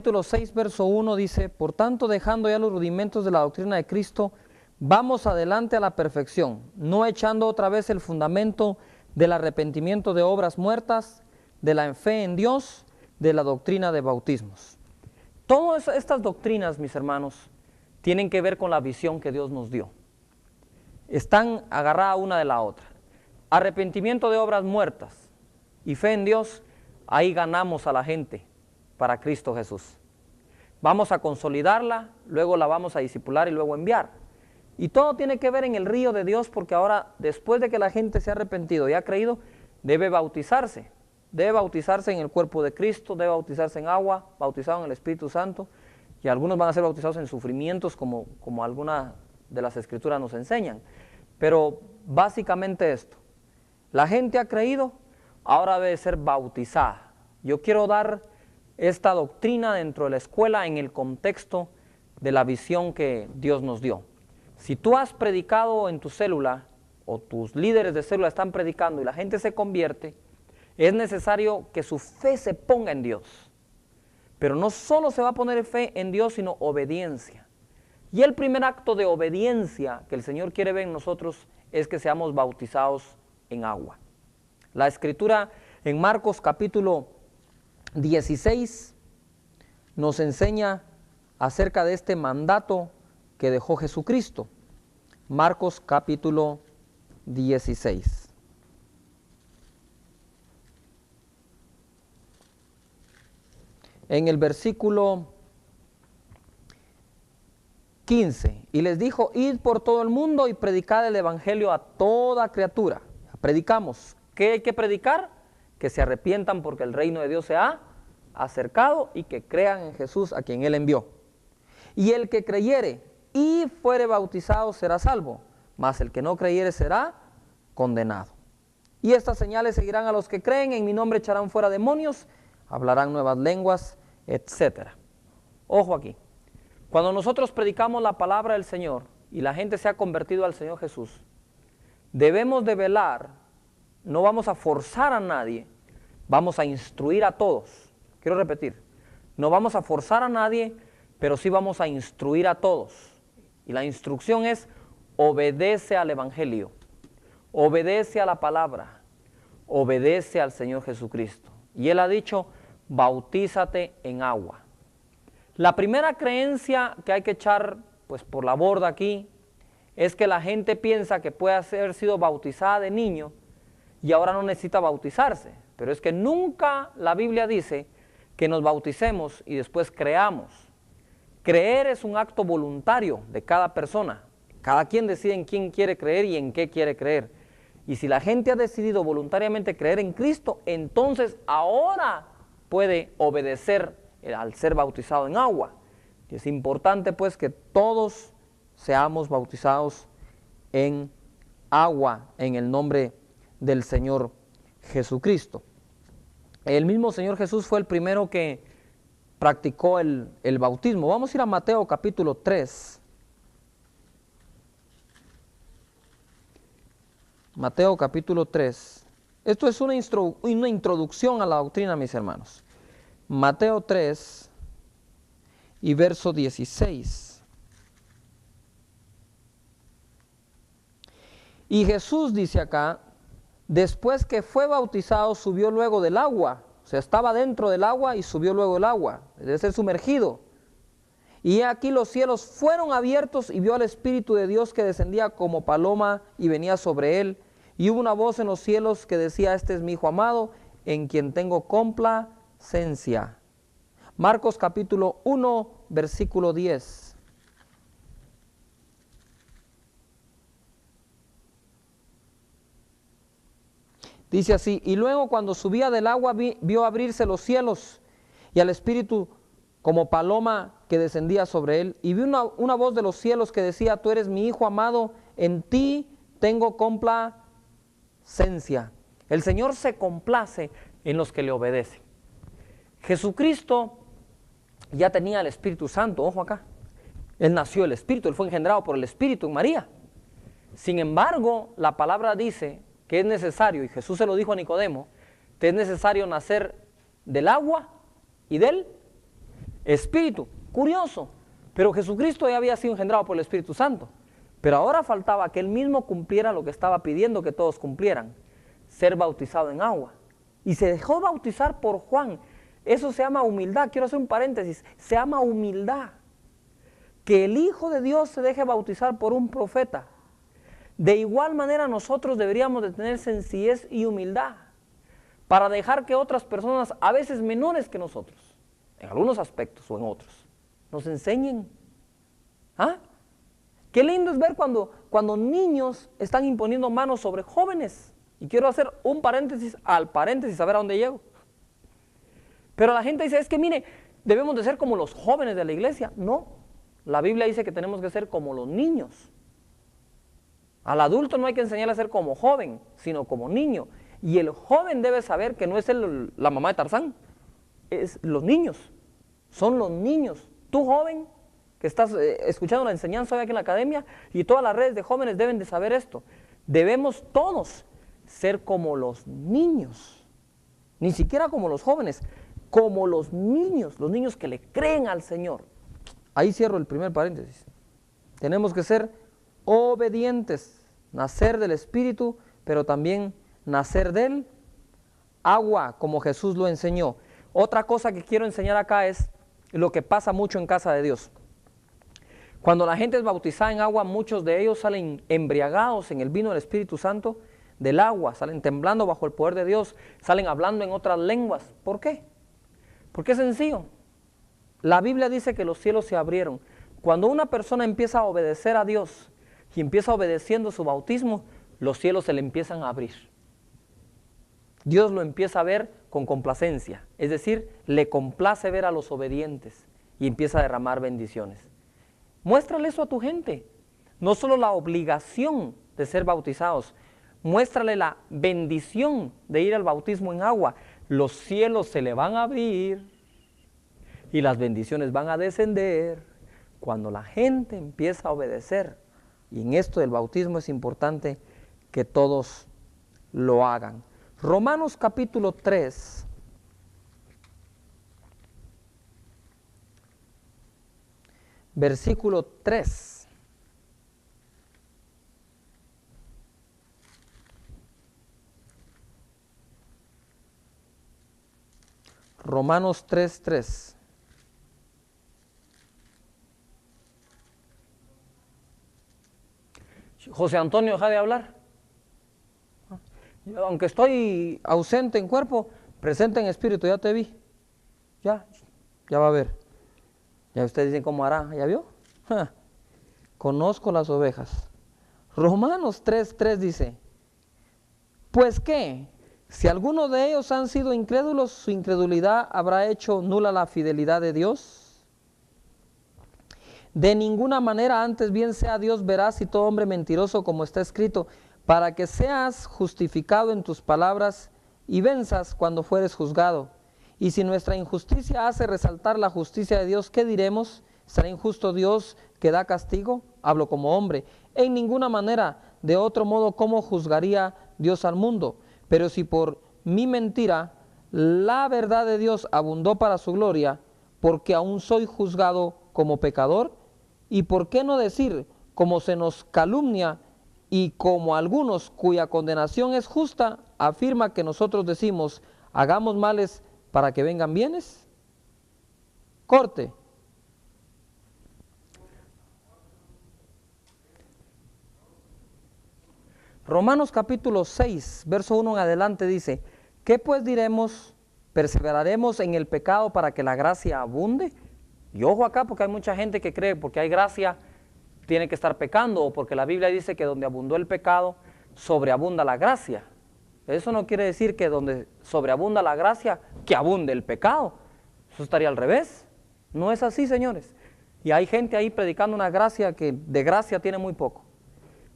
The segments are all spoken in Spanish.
capítulo 6, verso 1 dice: por tanto, dejando ya los rudimentos de la doctrina de Cristo, vamos adelante a la perfección, no echando otra vez el fundamento del arrepentimiento de obras muertas, de la fe en Dios, de la doctrina de bautismos. Todas estas doctrinas, mis hermanos, tienen que ver con la visión que Dios nos dio. Están agarradas una de la otra. Arrepentimiento de obras muertas y fe en Dios, ahí ganamos a la gente para Cristo Jesús. Vamos a consolidarla, luego la vamos a discipular y luego enviar. Y todo tiene que ver en el río de Dios, porque ahora, después de que la gente se ha arrepentido y ha creído, debe bautizarse. Debe bautizarse en el cuerpo de Cristo, debe bautizarse en agua, bautizado en el Espíritu Santo, y algunos van a ser bautizados en sufrimientos, como algunas de las Escrituras nos enseñan. Pero básicamente esto, la gente ha creído, ahora debe ser bautizada. Yo quiero dar esta doctrina dentro de la escuela en el contexto de la visión que Dios nos dio. Si tú has predicado en tu célula, o tus líderes de célula están predicando y la gente se convierte, es necesario que su fe se ponga en Dios. Pero no solo se va a poner fe en Dios, sino obediencia. Y el primer acto de obediencia que el Señor quiere ver en nosotros es que seamos bautizados en agua. La Escritura en Marcos capítulo 16 nos enseña acerca de este mandato que dejó Jesucristo. Marcos capítulo 16. En el versículo 15, y les dijo: id por todo el mundo y predicad el evangelio a toda criatura. Predicamos. ¿Qué hay que predicar? Que se arrepientan porque el reino de Dios se ha acercado y que crean en Jesús a quien Él envió. Y el que creyere y fuere bautizado será salvo, mas el que no creyere será condenado. Y estas señales seguirán a los que creen: en mi nombre echarán fuera demonios, hablarán nuevas lenguas, etc. Ojo aquí, cuando nosotros predicamos la palabra del Señor y la gente se ha convertido al Señor Jesús, debemos de velar, no vamos a forzar a nadie, vamos a instruir a todos. Quiero repetir, no vamos a forzar a nadie, pero sí vamos a instruir a todos. Y la instrucción es: obedece al Evangelio, obedece a la palabra, obedece al Señor Jesucristo. Y Él ha dicho: bautízate en agua. La primera creencia que hay que echar por la borda aquí es que la gente piensa que puede haber sido bautizada de niño y ahora no necesita bautizarse. Pero es que nunca la Biblia dice que nos bauticemos y después creamos. Creer es un acto voluntario de cada persona. Cada quien decide en quién quiere creer y en qué quiere creer. Y si la gente ha decidido voluntariamente creer en Cristo, entonces ahora puede obedecer al ser bautizado en agua. Y es importante pues que todos seamos bautizados en agua en el nombre del Señor Jesucristo. El mismo Señor Jesús fue el primero que practicó el bautismo. Vamos a ir a Mateo capítulo 3. Mateo capítulo 3. Esto es una introducción a la doctrina, mis hermanos. Mateo 3 y verso 16. Y Jesús dice acá: después que fue bautizado, subió luego del agua. O sea, estaba dentro del agua y subió luego del agua. Debe ser sumergido. Y aquí los cielos fueron abiertos y vio al Espíritu de Dios que descendía como paloma y venía sobre él. Y hubo una voz en los cielos que decía: este es mi Hijo amado, en quien tengo complacencia. Marcos capítulo 1, versículo 10. Dice así: y luego cuando subía del agua vio abrirse los cielos y al Espíritu como paloma que descendía sobre él. Y vi una voz de los cielos que decía: tú eres mi Hijo amado, en ti tengo complacencia. El Señor se complace en los que le obedecen. Jesucristo ya tenía el Espíritu Santo, ojo acá. Él nació el Espíritu, Él fue engendrado por el Espíritu en María. Sin embargo, la palabra dice que es necesario, y Jesús se lo dijo a Nicodemo, que es necesario nacer del agua y del espíritu. Curioso, pero Jesucristo ya había sido engendrado por el Espíritu Santo. Pero ahora faltaba que él mismo cumpliera lo que estaba pidiendo que todos cumplieran, ser bautizado en agua. Y se dejó bautizar por Juan. Eso se llama humildad. Quiero hacer un paréntesis. Se llama humildad. Que el Hijo de Dios se deje bautizar por un profeta. De igual manera nosotros deberíamos de tener sencillez y humildad para dejar que otras personas, a veces menores que nosotros, en algunos aspectos o en otros, nos enseñen. ¿Ah? Qué lindo es ver cuando niños están imponiendo manos sobre jóvenes. Y quiero hacer un paréntesis al paréntesis, a ver a dónde llego. Pero la gente dice, es que mire, debemos de ser como los jóvenes de la iglesia. No, la Biblia dice que tenemos que ser como los niños. Al adulto no hay que enseñarle a ser como joven, sino como niño. Y el joven debe saber que no es la mamá de Tarzán, es los niños. Son los niños. Tú joven, que estás escuchando la enseñanza hoy aquí en la academia, y todas las redes de jóvenes deben de saber esto. Debemos todos ser como los niños, ni siquiera como los jóvenes, como los niños que le creen al Señor. Ahí cierro el primer paréntesis. Tenemos que ser obedientes, nacer del Espíritu, pero también nacer del agua, como Jesús lo enseñó. Otra cosa que quiero enseñar acá es lo que pasa mucho en casa de Dios. Cuando la gente es bautizada en agua, muchos de ellos salen embriagados en el vino del Espíritu Santo, del agua, salen temblando bajo el poder de Dios, salen hablando en otras lenguas. ¿Por qué? Porque es sencillo. La Biblia dice que los cielos se abrieron. Cuando una persona empieza a obedecer a Dios y empieza obedeciendo su bautismo, los cielos se le empiezan a abrir. Dios lo empieza a ver con complacencia, es decir, le complace ver a los obedientes y empieza a derramar bendiciones. Muéstrale eso a tu gente, no solo la obligación de ser bautizados, muéstrale la bendición de ir al bautismo en agua. Los cielos se le van a abrir y las bendiciones van a descender cuando la gente empieza a obedecer. Y en esto del bautismo es importante que todos lo hagan. Romanos capítulo 3. Versículo 3. Romanos 3:3. José Antonio, deja de hablar. Aunque estoy ausente en cuerpo, presente en espíritu, ya te vi. Ya va a ver. Ya ustedes dicen cómo hará, ¿ya vio? Conozco las ovejas. Romanos 3:3 dice, pues qué, si alguno de ellos han sido incrédulos, su incredulidad habrá hecho nula la fidelidad de Dios. De ninguna manera, antes bien sea Dios veraz y todo hombre mentiroso, como está escrito, para que seas justificado en tus palabras y venzas cuando fueres juzgado. Y si nuestra injusticia hace resaltar la justicia de Dios, ¿qué diremos? ¿Será injusto Dios que da castigo? Hablo como hombre. En ninguna manera, de otro modo, ¿cómo juzgaría Dios al mundo? Pero si por mi mentira la verdad de Dios abundó para su gloria, porque aún soy juzgado como pecador, ¿y por qué no decir, como se nos calumnia y como algunos cuya condenación es justa, afirma que nosotros decimos, hagamos males para que vengan bienes? Corte. Romanos capítulo 6, verso 1 en adelante dice, ¿qué pues diremos? ¿Perseveraremos en el pecado para que la gracia abunde? Y ojo acá, porque hay mucha gente que cree porque hay gracia tiene que estar pecando, o porque la Biblia dice que donde abundó el pecado sobreabunda la gracia. Eso no quiere decir que donde sobreabunda la gracia que abunde el pecado. Eso estaría al revés. No es así, señores. Y hay gente ahí predicando una gracia que de gracia tiene muy poco.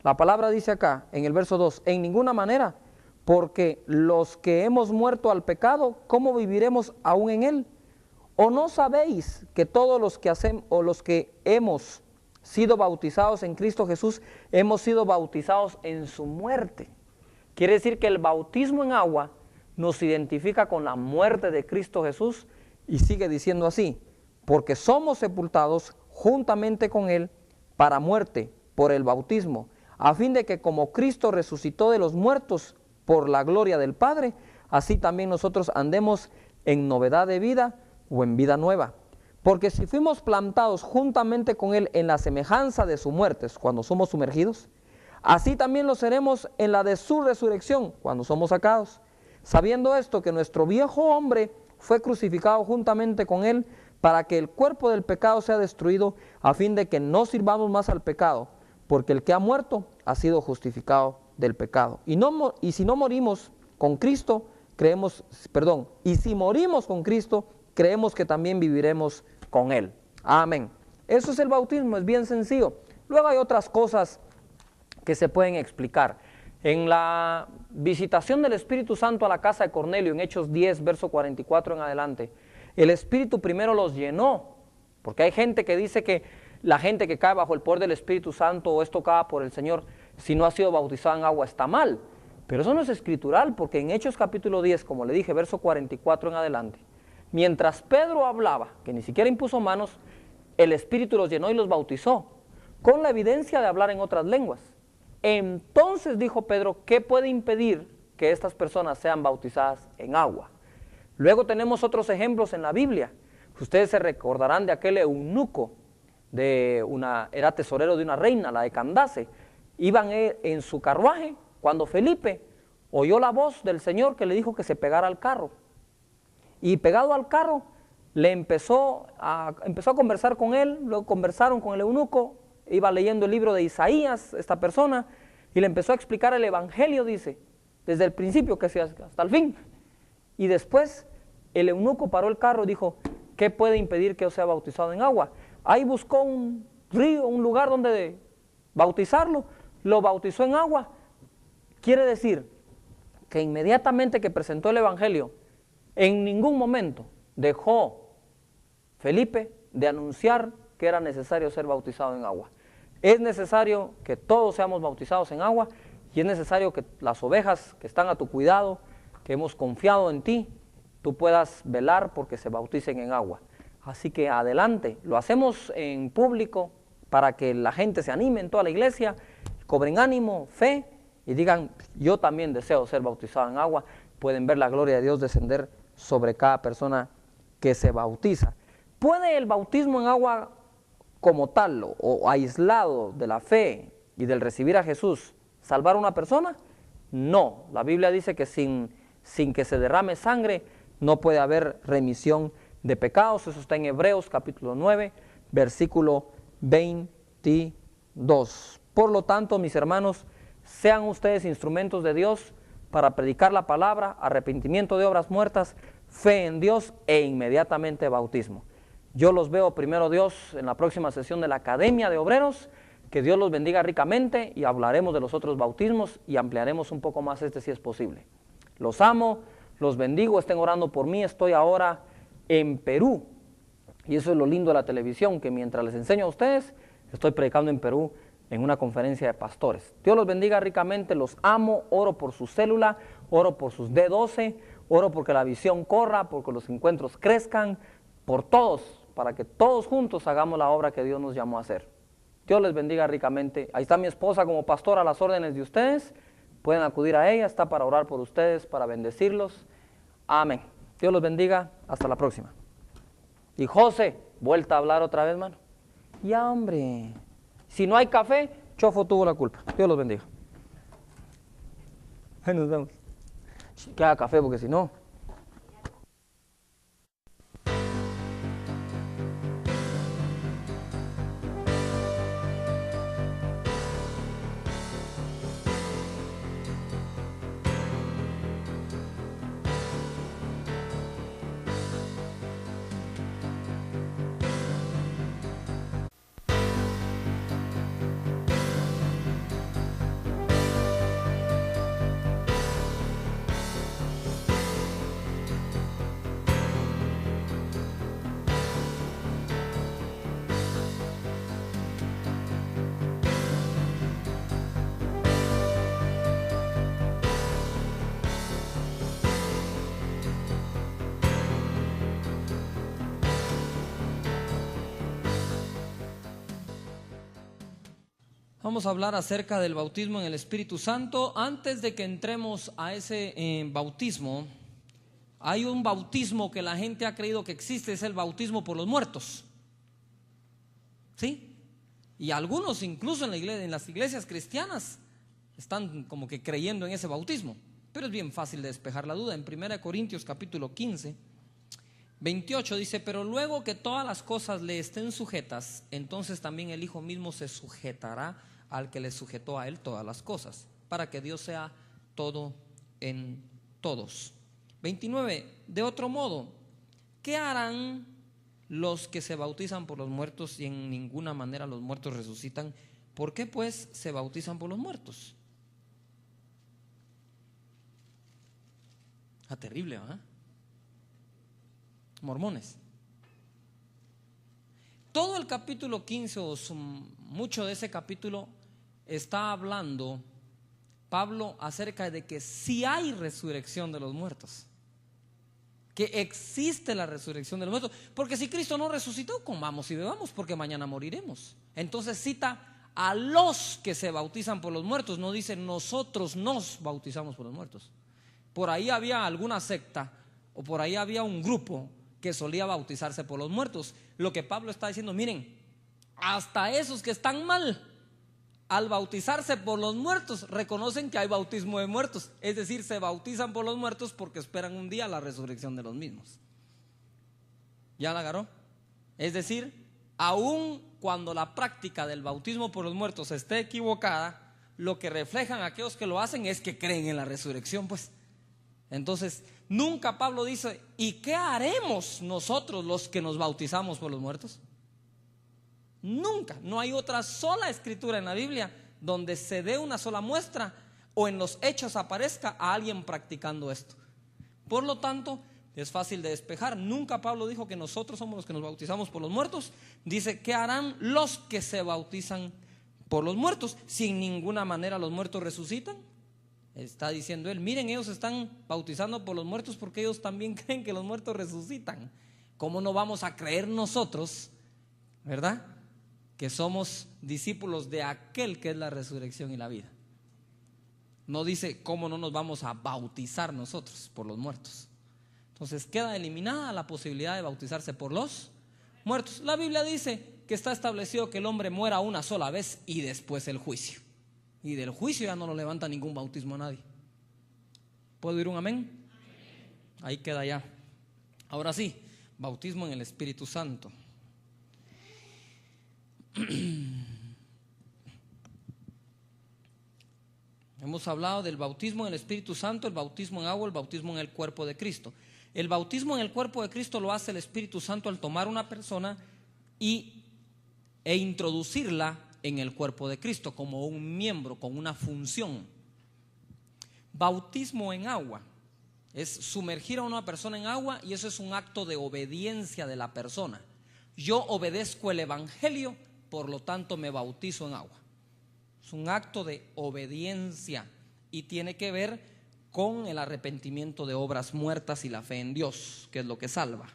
La palabra dice acá en el verso 2, en ninguna manera, porque los que hemos muerto al pecado, ¿cómo viviremos aún en él? ¿O no sabéis que todos los que hacemos, o los que hemos sido bautizados en Cristo Jesús, hemos sido bautizados en su muerte? Quiere decir que el bautismo en agua nos identifica con la muerte de Cristo Jesús, y sigue diciendo así, porque somos sepultados juntamente con Él para muerte por el bautismo, a fin de que como Cristo resucitó de los muertos por la gloria del Padre, así también nosotros andemos en novedad de vida o en vida nueva. Porque si fuimos plantados juntamente con Él en la semejanza de su muerte, cuando somos sumergidos, así también lo seremos en la de su resurrección, cuando somos sacados. Sabiendo esto, que nuestro viejo hombre fue crucificado juntamente con Él, para que el cuerpo del pecado sea destruido, a fin de que no sirvamos más al pecado, porque el que ha muerto ha sido justificado del pecado. Y si morimos con Cristo, creemos que también viviremos con Él. Amén. Eso es el bautismo, es bien sencillo. Luego hay otras cosas que se pueden explicar. En la visitación del Espíritu Santo a la casa de Cornelio, en Hechos 10, verso 44 en adelante, el Espíritu primero los llenó, porque hay gente que dice que la gente que cae bajo el poder del Espíritu Santo o es tocada por el Señor, si no ha sido bautizada en agua está mal. Pero eso no es escritural, porque en Hechos capítulo 10, como le dije, verso 44 en adelante, mientras Pedro hablaba, que ni siquiera impuso manos, el Espíritu los llenó y los bautizó, con la evidencia de hablar en otras lenguas. Entonces dijo Pedro, ¿qué puede impedir que estas personas sean bautizadas en agua? Luego tenemos otros ejemplos en la Biblia. Ustedes se recordarán de aquel eunuco, era tesorero de una reina, la de Candace. Iban en su carruaje cuando Felipe oyó la voz del Señor que le dijo que se pegara al carro. Y pegado al carro, empezó a conversar con él, luego conversaron con el eunuco, iba leyendo el libro de Isaías, esta persona, y le empezó a explicar el evangelio, dice, desde el principio que sea hasta el fin. Y después el eunuco paró el carro y dijo, ¿qué puede impedir que yo sea bautizado en agua? Ahí buscó un río, un lugar donde bautizarlo, lo bautizó en agua. Quiere decir que inmediatamente que presentó el evangelio, en ningún momento dejó Felipe de anunciar que era necesario ser bautizado en agua. Es necesario que todos seamos bautizados en agua y es necesario que las ovejas que están a tu cuidado, que hemos confiado en ti, tú puedas velar porque se bauticen en agua. Así que adelante, lo hacemos en público para que la gente se anime en toda la iglesia, cobren ánimo, fe y digan, yo también deseo ser bautizado en agua. Pueden ver la gloria de Dios descender sobre cada persona que se bautiza. ¿Puede el bautismo en agua como tal o aislado de la fe y del recibir a Jesús salvar a una persona? No, la Biblia dice que sin que se derrame sangre no puede haber remisión de pecados. Eso está en Hebreos capítulo 9, versículo 22. Por lo tanto, mis hermanos, sean ustedes instrumentos de Dios para predicar la palabra, arrepentimiento de obras muertas, fe en Dios e inmediatamente bautismo. Yo los veo, primero Dios, en la próxima sesión de la Academia de Obreros. Que Dios los bendiga ricamente y hablaremos de los otros bautismos y ampliaremos un poco más si es posible. Los amo, los bendigo, estén orando por mí. Estoy ahora en Perú y eso es lo lindo de la televisión, que mientras les enseño a ustedes, estoy predicando en Perú en una conferencia de pastores. Dios los bendiga ricamente, los amo, oro por su célula, oro por sus D12, oro porque la visión corra, porque los encuentros crezcan, por todos, para que todos juntos hagamos la obra que Dios nos llamó a hacer. Dios les bendiga ricamente. Ahí está mi esposa como pastora a las órdenes de ustedes. Pueden acudir a ella, está para orar por ustedes, para bendecirlos. Amén. Dios los bendiga. Hasta la próxima. Y José, vuelta a hablar otra vez, mano. Ya, hombre. Si no hay café, Chofo tuvo la culpa. Dios los bendiga. Ahí nos vemos. Que haga café, porque si no... Vamos a hablar acerca del bautismo en el Espíritu Santo. Antes de que entremos a ese bautismo, hay un bautismo que la gente ha creído que existe, es el bautismo por los muertos. ¿Sí? Y algunos incluso en las iglesias cristianas están como que creyendo en ese bautismo. Pero es bien fácil de despejar la duda. En 1 Corintios capítulo 15, 28 dice: pero luego que todas las cosas le estén sujetas, entonces también el Hijo mismo se sujetará al que le sujetó a él todas las cosas, para que Dios sea todo en todos. 29. De otro modo, ¿qué harán los que se bautizan por los muertos si en ninguna manera los muertos resucitan? ¿Por qué pues se bautizan por los muertos? Terrible, ¿verdad? Mormones. Todo el capítulo 15 o mucho de ese capítulo está hablando Pablo acerca de que sí hay resurrección de los muertos, que existe la resurrección de los muertos, porque si Cristo no resucitó, comamos y bebamos porque mañana moriremos. Entonces cita a los que se bautizan por los muertos, no dice nosotros nos bautizamos por los muertos. Por ahí había alguna secta o por ahí había un grupo que solía bautizarse por los muertos. Lo que Pablo está diciendo: miren, hasta esos que están mal, al bautizarse por los muertos, reconocen que hay bautismo de muertos. Es decir, se bautizan por los muertos porque esperan un día la resurrección de los mismos. ¿Ya la agarró? Es decir, aun cuando la práctica del bautismo por los muertos esté equivocada, lo que reflejan aquellos que lo hacen es que creen en la resurrección, pues. Entonces, nunca Pablo dice: ¿y qué haremos nosotros los que nos bautizamos por los muertos? Nunca, no hay otra sola escritura en la Biblia donde se dé una sola muestra o en los hechos aparezca a alguien practicando esto. Por lo tanto, es fácil de despejar. Nunca Pablo dijo que nosotros somos los que nos bautizamos por los muertos. Dice: ¿qué harán los que se bautizan por los muertos? Si en ninguna manera los muertos resucitan. Está diciendo él: miren, ellos están bautizando por los muertos porque ellos también creen que los muertos resucitan. ¿Cómo no vamos a creer nosotros, verdad, que somos discípulos de aquel que es la resurrección y la vida? No dice cómo no nos vamos a bautizar nosotros por los muertos. Entonces queda eliminada la posibilidad de bautizarse por los muertos. La Biblia dice que está establecido que el hombre muera una sola vez y después el juicio. Y del juicio ya no lo levanta ningún bautismo a nadie. ¿Puedo oír un amén? Ahí queda ya. Ahora sí, bautismo en el Espíritu Santo. Hemos hablado del bautismo en el Espíritu Santo, el bautismo en agua, el bautismo en el cuerpo de Cristo. El bautismo en el cuerpo de Cristo lo hace el Espíritu Santo al tomar una persona e introducirla en el cuerpo de Cristo como un miembro con una función. Bautismo en agua es sumergir a una persona en agua, y eso es un acto de obediencia de la persona. Yo obedezco el Evangelio, por lo tanto me bautizo en agua. Es un acto de obediencia y tiene que ver con el arrepentimiento de obras muertas y la fe en Dios, que es lo que salva.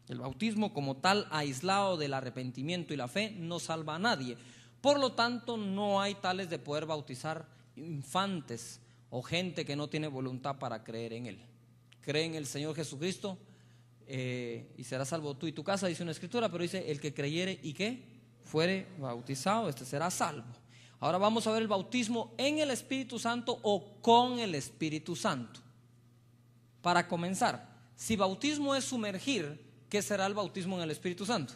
El bautismo como tal, aislado del arrepentimiento y la fe, no salva a nadie. Por lo tanto, no hay tales de poder bautizar infantes o gente que no tiene voluntad para creer en Él. Cree en el Señor Jesucristo y será salvo tú y tu casa, dice una escritura, pero dice: el que creyere y que fuere bautizado, este será salvo. Ahora vamos a ver el bautismo en el Espíritu Santo o con el Espíritu Santo. Para comenzar, si bautismo es sumergir, ¿qué será el bautismo en el Espíritu Santo?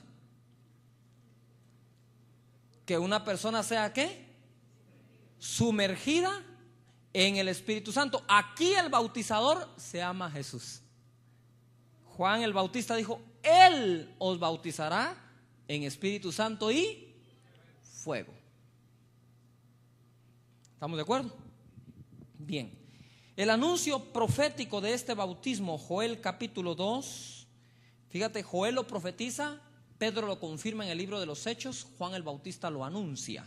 Que una persona sea ¿qué? Sumergida en el Espíritu Santo. Aquí el bautizador se llama Jesús. Juan el Bautista dijo: Él os bautizará en Espíritu Santo y fuego. ¿Estamos de acuerdo? Bien. El anuncio profético de este bautismo, Joel capítulo 2. Fíjate, Joel lo profetiza, Pedro lo confirma en el libro de los Hechos, Juan el Bautista lo anuncia.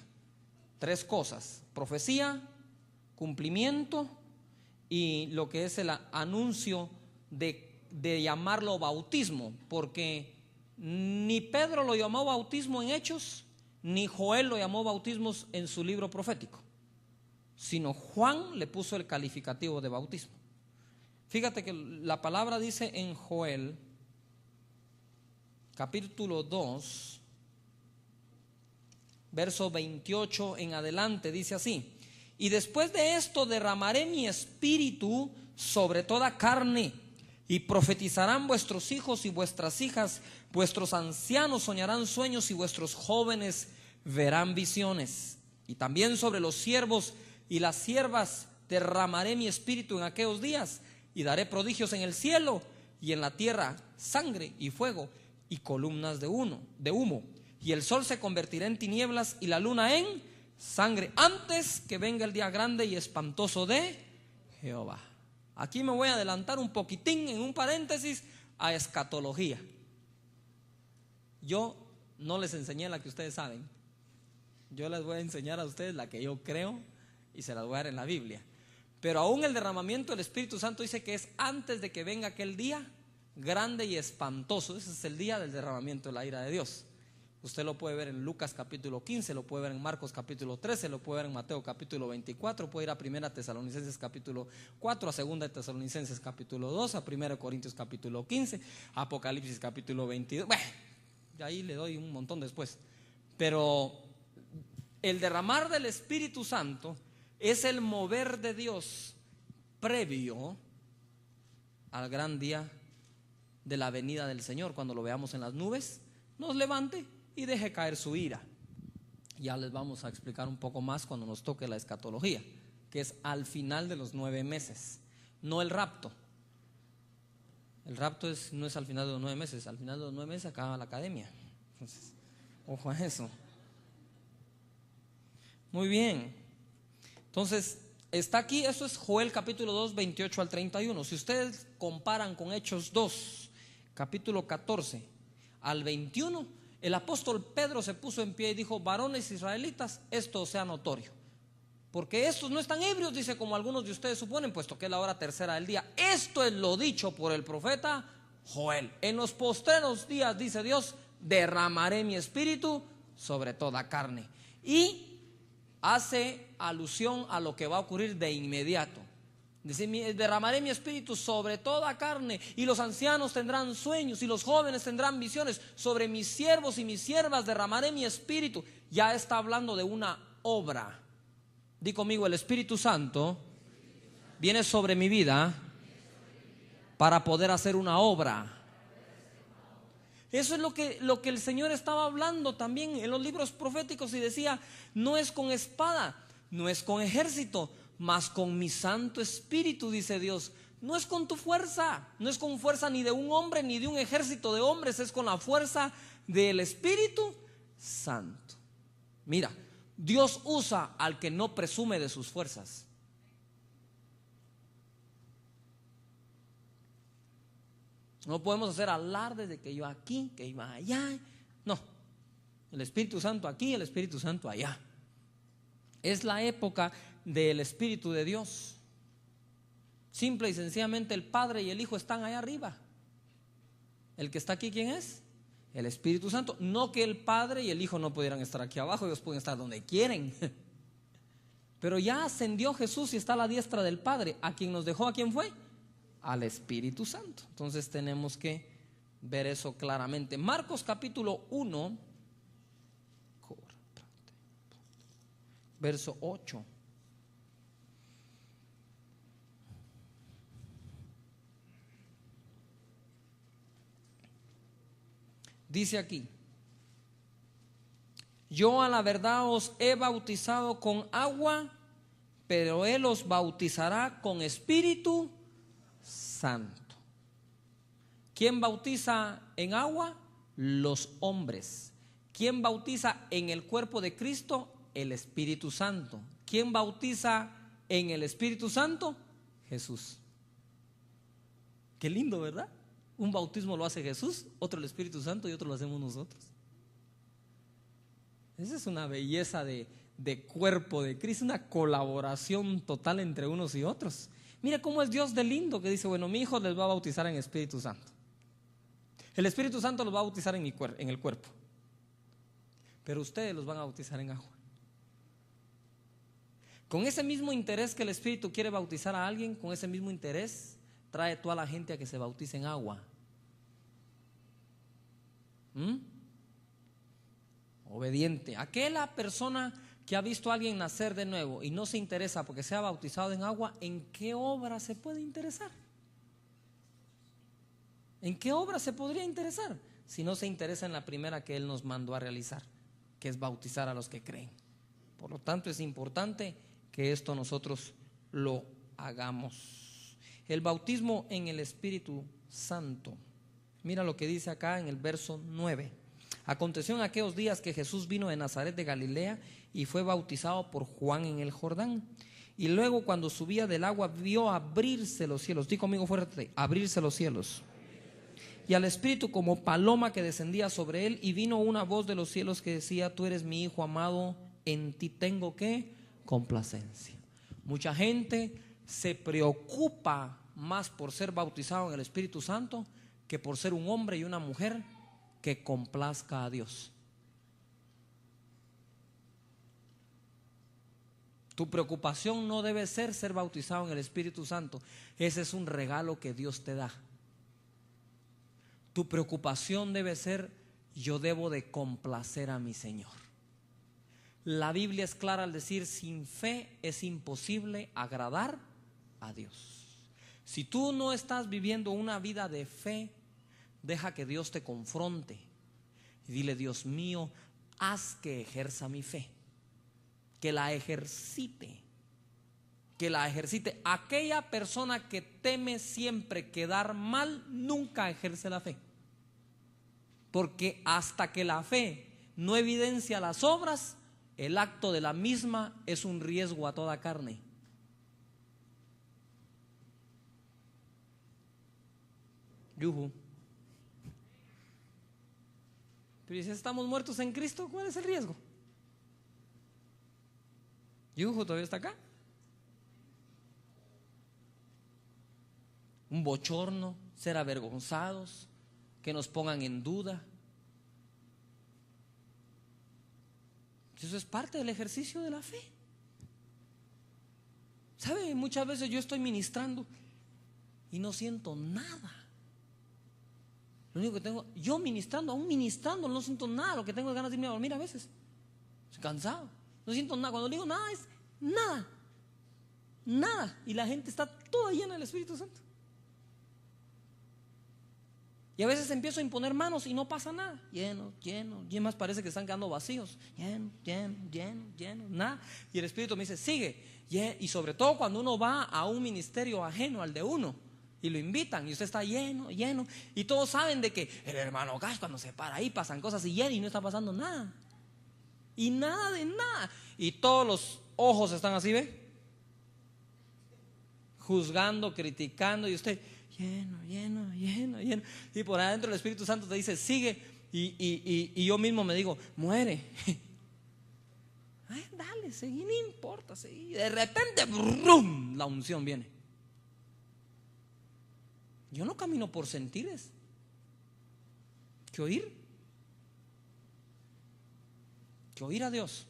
3 cosas: profecía, cumplimiento y lo que es el anuncio de llamarlo bautismo, porque ni Pedro lo llamó bautismo en Hechos, ni Joel lo llamó bautismos en su libro profético, sino Juan le puso el calificativo de bautismo. Fíjate que la palabra dice en Joel, capítulo 2, verso 28 en adelante, dice así: y después de esto derramaré mi espíritu sobre toda carne, y profetizarán vuestros hijos y vuestras hijas, vuestros ancianos soñarán sueños y vuestros jóvenes verán visiones. Y también sobre los siervos y las siervas derramaré mi espíritu en aquellos días, y daré prodigios en el cielo y en la tierra, sangre y fuego y columnas de humo. Y el sol se convertirá en tinieblas y la luna en sangre, antes que venga el día grande y espantoso de Jehová. Aquí me voy a adelantar un poquitín, en un paréntesis, a escatología. Yo no les enseñé la que ustedes saben. Yo les voy a enseñar a ustedes la que yo creo y se las voy a dar en la Biblia. Pero aún el derramamiento del Espíritu Santo dice que es antes de que venga aquel día grande y espantoso. Ese es el día del derramamiento de la ira de Dios. Usted lo puede ver en Lucas capítulo 15, lo puede ver en Marcos capítulo 13, lo puede ver en Mateo capítulo 24, puede ir a 1 Tesalonicenses capítulo 4, a 2 Tesalonicenses capítulo 2, a 1 Corintios capítulo 15, Apocalipsis capítulo 22. Bueno, ahí le doy un montón después. Pero el derramar del Espíritu Santo es el mover de Dios previo al gran día de la venida del Señor. Cuando lo veamos en las nubes, nos levante y deje caer su ira. Ya les vamos a explicar un poco más cuando nos toque la escatología, que es al final de los 9 meses, no el rapto. El rapto no es al final de los 9 meses, al final de los 9 meses acaba la academia. Entonces, ojo a eso. Muy bien. Entonces, está aquí, eso es Joel capítulo 2, 28 al 31. Si ustedes comparan con Hechos 2, capítulo 14 al 21, el apóstol Pedro se puso en pie y dijo: varones israelitas, esto sea notorio, porque estos no están ebrios, dice, como algunos de ustedes suponen, puesto que es la hora tercera del día. Esto es lo dicho por el profeta Joel: en los postreros días, dice Dios, derramaré mi espíritu sobre toda carne. Y hace alusión a lo que va a ocurrir de inmediato. Dice: derramaré mi espíritu sobre toda carne, y los ancianos tendrán sueños y los jóvenes tendrán visiones. Sobre mis siervos y mis siervas derramaré mi espíritu. Ya está hablando de una obra. Di conmigo: el Espíritu Santo viene sobre mi vida para poder hacer una obra. Eso es lo que el Señor estaba hablando también en los libros proféticos, y decía: no es con espada, no es con ejército, mas con mi Santo Espíritu, dice Dios. No es con tu fuerza, no es con fuerza ni de un hombre ni de un ejército de hombres, es con la fuerza del Espíritu Santo. Mira, Dios usa al que no presume de sus fuerzas. No podemos hacer alarde de que yo aquí, que iba allá. No, el Espíritu Santo aquí, el Espíritu Santo allá. Es la época del Espíritu de Dios. Simple y sencillamente el Padre y el Hijo están allá arriba. El que está aquí, ¿quién es? El Espíritu Santo. No que el Padre y el Hijo no pudieran estar aquí abajo, ellos pueden estar donde quieren. Pero ya ascendió Jesús y está a la diestra del Padre. ¿A quien nos dejó? ¿A quién fue? Al Espíritu Santo. Entonces tenemos que ver eso claramente. Marcos capítulo 1, verso 8. Dice aquí: yo a la verdad os he bautizado con agua, pero Él os bautizará con Espíritu Santo. ¿Quién bautiza en agua? Los hombres. ¿Quién bautiza en el cuerpo de Cristo? El Espíritu Santo. ¿Quién bautiza en el Espíritu Santo? Jesús. Qué lindo, ¿verdad? Un bautismo lo hace Jesús, otro el Espíritu Santo y otro lo hacemos nosotros. Esa es una belleza de cuerpo de Cristo, una colaboración total entre unos y otros. Mira cómo es Dios de lindo, que dice: bueno, mi hijo les va a bautizar en Espíritu Santo. El Espíritu Santo los va a bautizar en el cuerpo. pero ustedes los van a bautizar en agua. Con ese mismo interés que el Espíritu quiere bautizar a alguien, con ese mismo interés trae toda la gente a que se bautice en agua. Obediente. Aquella persona que ha visto a alguien nacer de nuevo y no se interesa porque sea bautizado en agua, ¿en qué obra se puede interesar? ¿En qué obra se podría interesar si no se interesa en la primera que Él nos mandó a realizar, que es bautizar a los que creen? Por lo tanto, es importante que esto nosotros lo hagamos. El bautismo en el Espíritu Santo. Mira lo que dice acá en el verso 9. Aconteció en aquellos días que Jesús vino de Nazaret de Galilea y fue bautizado por Juan en el Jordán. Y luego, cuando subía del agua, vio abrirse los cielos. Di conmigo fuerte: abrirse los cielos. Y al Espíritu como paloma que descendía sobre él, y vino una voz de los cielos que decía: tú eres mi Hijo amado, en ti tengo ¿qué? Complacencia. Mucha gente se preocupa más por ser bautizado en el Espíritu Santo que por ser un hombre y una mujer que complazca a Dios. Tu preocupación no debe ser bautizado en el Espíritu Santo. Ese es un regalo que Dios te da. Tu preocupación debe ser: yo debo de complacer a mi Señor. La Biblia es clara al decir: sin fe es imposible agradar a Dios. Si tú no estás viviendo una vida de fe, deja que Dios te confronte y dile: Dios mío, haz que ejerza mi fe, que la ejercite, que la ejercite. Aquella persona que teme siempre quedar mal, nunca ejerce la fe, porque hasta que la fe no evidencia las obras, el acto de la misma es un riesgo a toda carne. Yuhu. Pero si estamos muertos en Cristo, ¿cuál es el riesgo? Yuhu todavía está acá. Un bochorno, ser avergonzados, que nos pongan en duda. Eso es parte del ejercicio de la fe. ¿Sabe? Muchas veces yo estoy ministrando y no siento nada. Lo único que tengo, yo ministrando, aún ministrando, no siento nada. Lo que tengo es ganas de irme a dormir a veces. Estoy cansado, no siento nada. Cuando digo nada, es nada. Nada. Y la gente está toda llena del Espíritu Santo. Y a veces empiezo a imponer manos y no pasa nada. Lleno, lleno, y más parece que están quedando vacíos. Lleno, lleno, lleno, lleno, nada. Y el Espíritu me dice: sigue. Y sobre todo cuando uno va a un ministerio ajeno al de uno y lo invitan y usted está lleno, lleno, y todos saben de que el hermano Gash, cuando se para ahí pasan cosas y llena y no está pasando nada. Y nada de nada. Y todos los ojos están así, ¿ve? Juzgando, criticando, y usted lleno, lleno, lleno, lleno. Y por adentro el Espíritu Santo te dice: sigue. Y yo mismo me digo: muere. Ay, dale, seguí, no importa, seguí. De repente, ¡brum!, la unción viene. Yo no camino por sentires. ¿Qué oír? ¿Qué oír a Dios?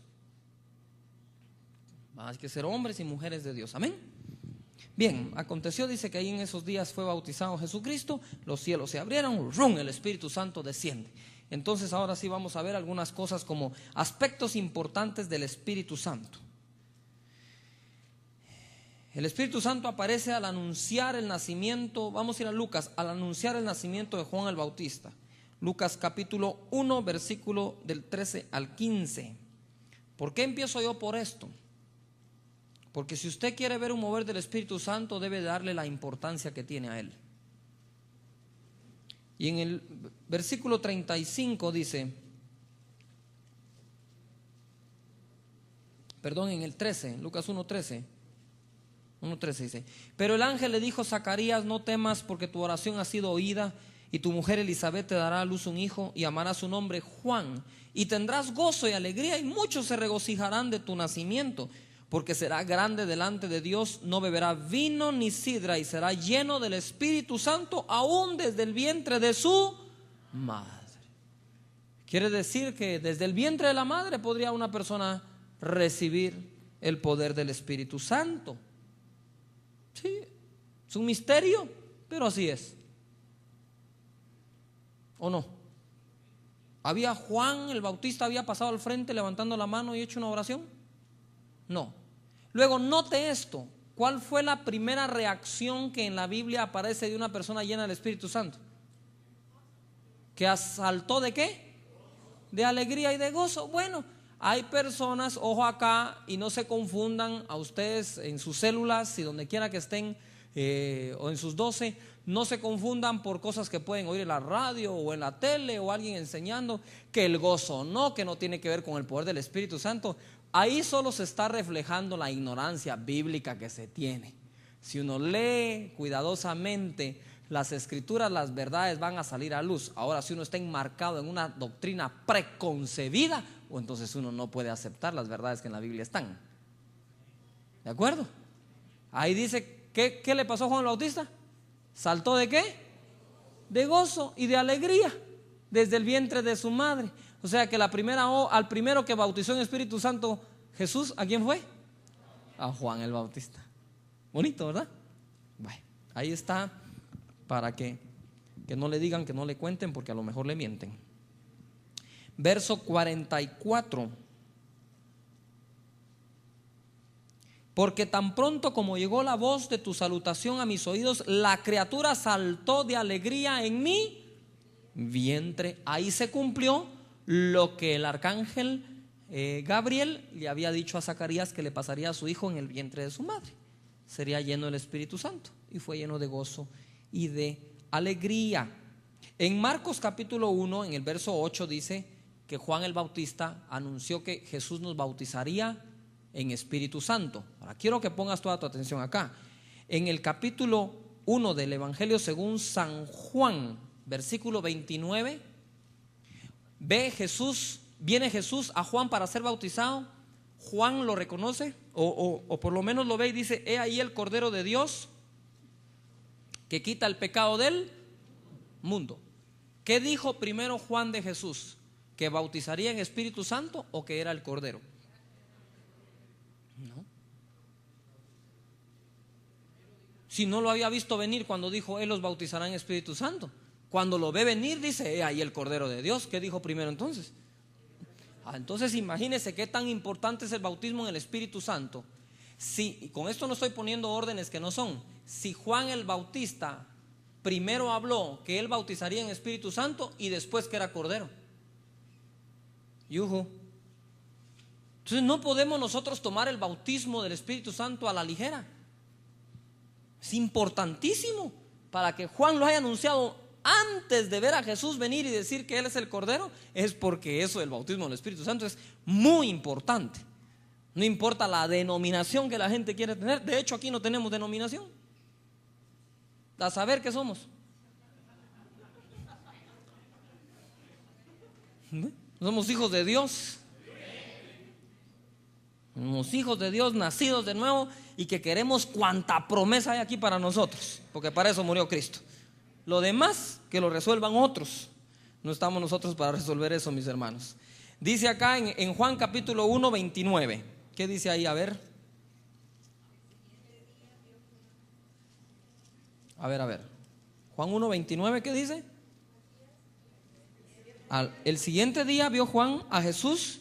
Hay que ser hombres y mujeres de Dios. Amén. Bien, aconteció, dice, que ahí en esos días fue bautizado Jesucristo, los cielos se abrieron, ¡rum!, el Espíritu Santo desciende. Entonces ahora sí vamos a ver algunas cosas como aspectos importantes del Espíritu Santo. El Espíritu Santo aparece al anunciar el nacimiento. Vamos a ir a Lucas, al anunciar el nacimiento de Juan el Bautista. Lucas capítulo 1, versículo del 13 al 15. ¿Por qué empiezo yo por esto? Porque si usted quiere ver un mover del Espíritu Santo, debe darle la importancia que tiene a él. Y en el versículo 35 dice, en el 13, Lucas 1:13 dice: pero el ángel le dijo: Zacarías, no temas, porque tu oración ha sido oída, y tu mujer Elizabeth te dará a luz un hijo, y llamarás su nombre Juan, y tendrás gozo y alegría, y muchos se regocijarán de tu nacimiento, porque será grande delante de Dios, no beberá vino ni sidra, y será lleno del Espíritu Santo aún desde el vientre de su madre. Quiere decir que desde el vientre de la madre podría una persona recibir el poder del Espíritu Santo. Sí, es un misterio, pero así es. ¿O no? ¿Había Juan el Bautista había pasado al frente levantando la mano y hecho una oración? No. Luego note esto. ¿Cuál fue la primera reacción que en la Biblia aparece de una persona llena del Espíritu Santo? ¿Que saltó de qué? De alegría y de gozo. Bueno, hay personas, ojo acá, y no se confundan a ustedes en sus células y donde quiera que estén, o en sus 12, no se confundan por cosas que pueden oír en la radio o en la tele o alguien enseñando, que el gozo no, que no tiene que ver con el poder del Espíritu Santo. Ahí solo se está reflejando la ignorancia bíblica que se tiene. Si uno lee cuidadosamente las escrituras, las verdades van a salir a luz. Ahora, si uno está enmarcado en una doctrina preconcebida, o entonces uno no puede aceptar las verdades que en la Biblia están. ¿De acuerdo? Ahí dice, ¿qué le pasó a Juan el Bautista? ¿Saltó de qué? De gozo y de alegría desde el vientre de su madre. O sea que al primero que bautizó en Espíritu Santo Jesús, ¿a quién fue? A Juan el Bautista. Bonito, ¿verdad? Bueno, ahí está, para que no le digan, que no le cuenten, porque a lo mejor le mienten. Verso 44. Porque tan pronto como llegó la voz de tu salutación a mis oídos, la criatura saltó de alegría en mi vientre. Ahí se cumplió lo que el arcángel Gabriel le había dicho a Zacarías que le pasaría a su hijo en el vientre de su madre. Sería lleno del Espíritu Santo, y fue lleno de gozo y de alegría. En Marcos capítulo 1, en el verso 8, dice que Juan el Bautista anunció que Jesús nos bautizaría en Espíritu Santo. Ahora quiero que pongas toda tu atención acá. En el capítulo 1 del Evangelio según San Juan, versículo 29, viene Jesús a Juan para ser bautizado. Juan lo reconoce, o por lo menos lo ve y dice: he ahí el Cordero de Dios que quita el pecado del mundo. ¿Qué dijo primero Juan de Jesús? ¿Que bautizaría en Espíritu Santo o que era el Cordero? No. Si no lo había visto venir cuando dijo: él los bautizará en Espíritu Santo. Cuando lo ve venir dice: ahí el Cordero de Dios. ¿Qué dijo primero entonces? Entonces imagínense qué tan importante es el bautismo en el Espíritu Santo. Y con esto no estoy poniendo órdenes que no son. Si Juan el Bautista primero habló que él bautizaría en Espíritu Santo y después que era Cordero. Yuhu. Entonces no podemos nosotros tomar el bautismo del Espíritu Santo a la ligera. Es importantísimo. Para que Juan lo haya anunciado antes de ver a Jesús venir y decir que él es el Cordero, es porque eso del bautismo del Espíritu Santo es muy importante. No importa la denominación que la gente quiere tener. De hecho, aquí no tenemos denominación. A saber qué somos. Somos hijos de Dios. Somos hijos de Dios, nacidos de nuevo, y que queremos cuanta promesa hay aquí para nosotros, porque para eso murió Cristo. Lo demás que lo resuelvan otros. No estamos nosotros para resolver eso, mis hermanos. Dice acá en Juan capítulo 1, 29. ¿Qué dice ahí? A ver. Juan 1, 29, ¿qué dice? El siguiente día vio Juan a Jesús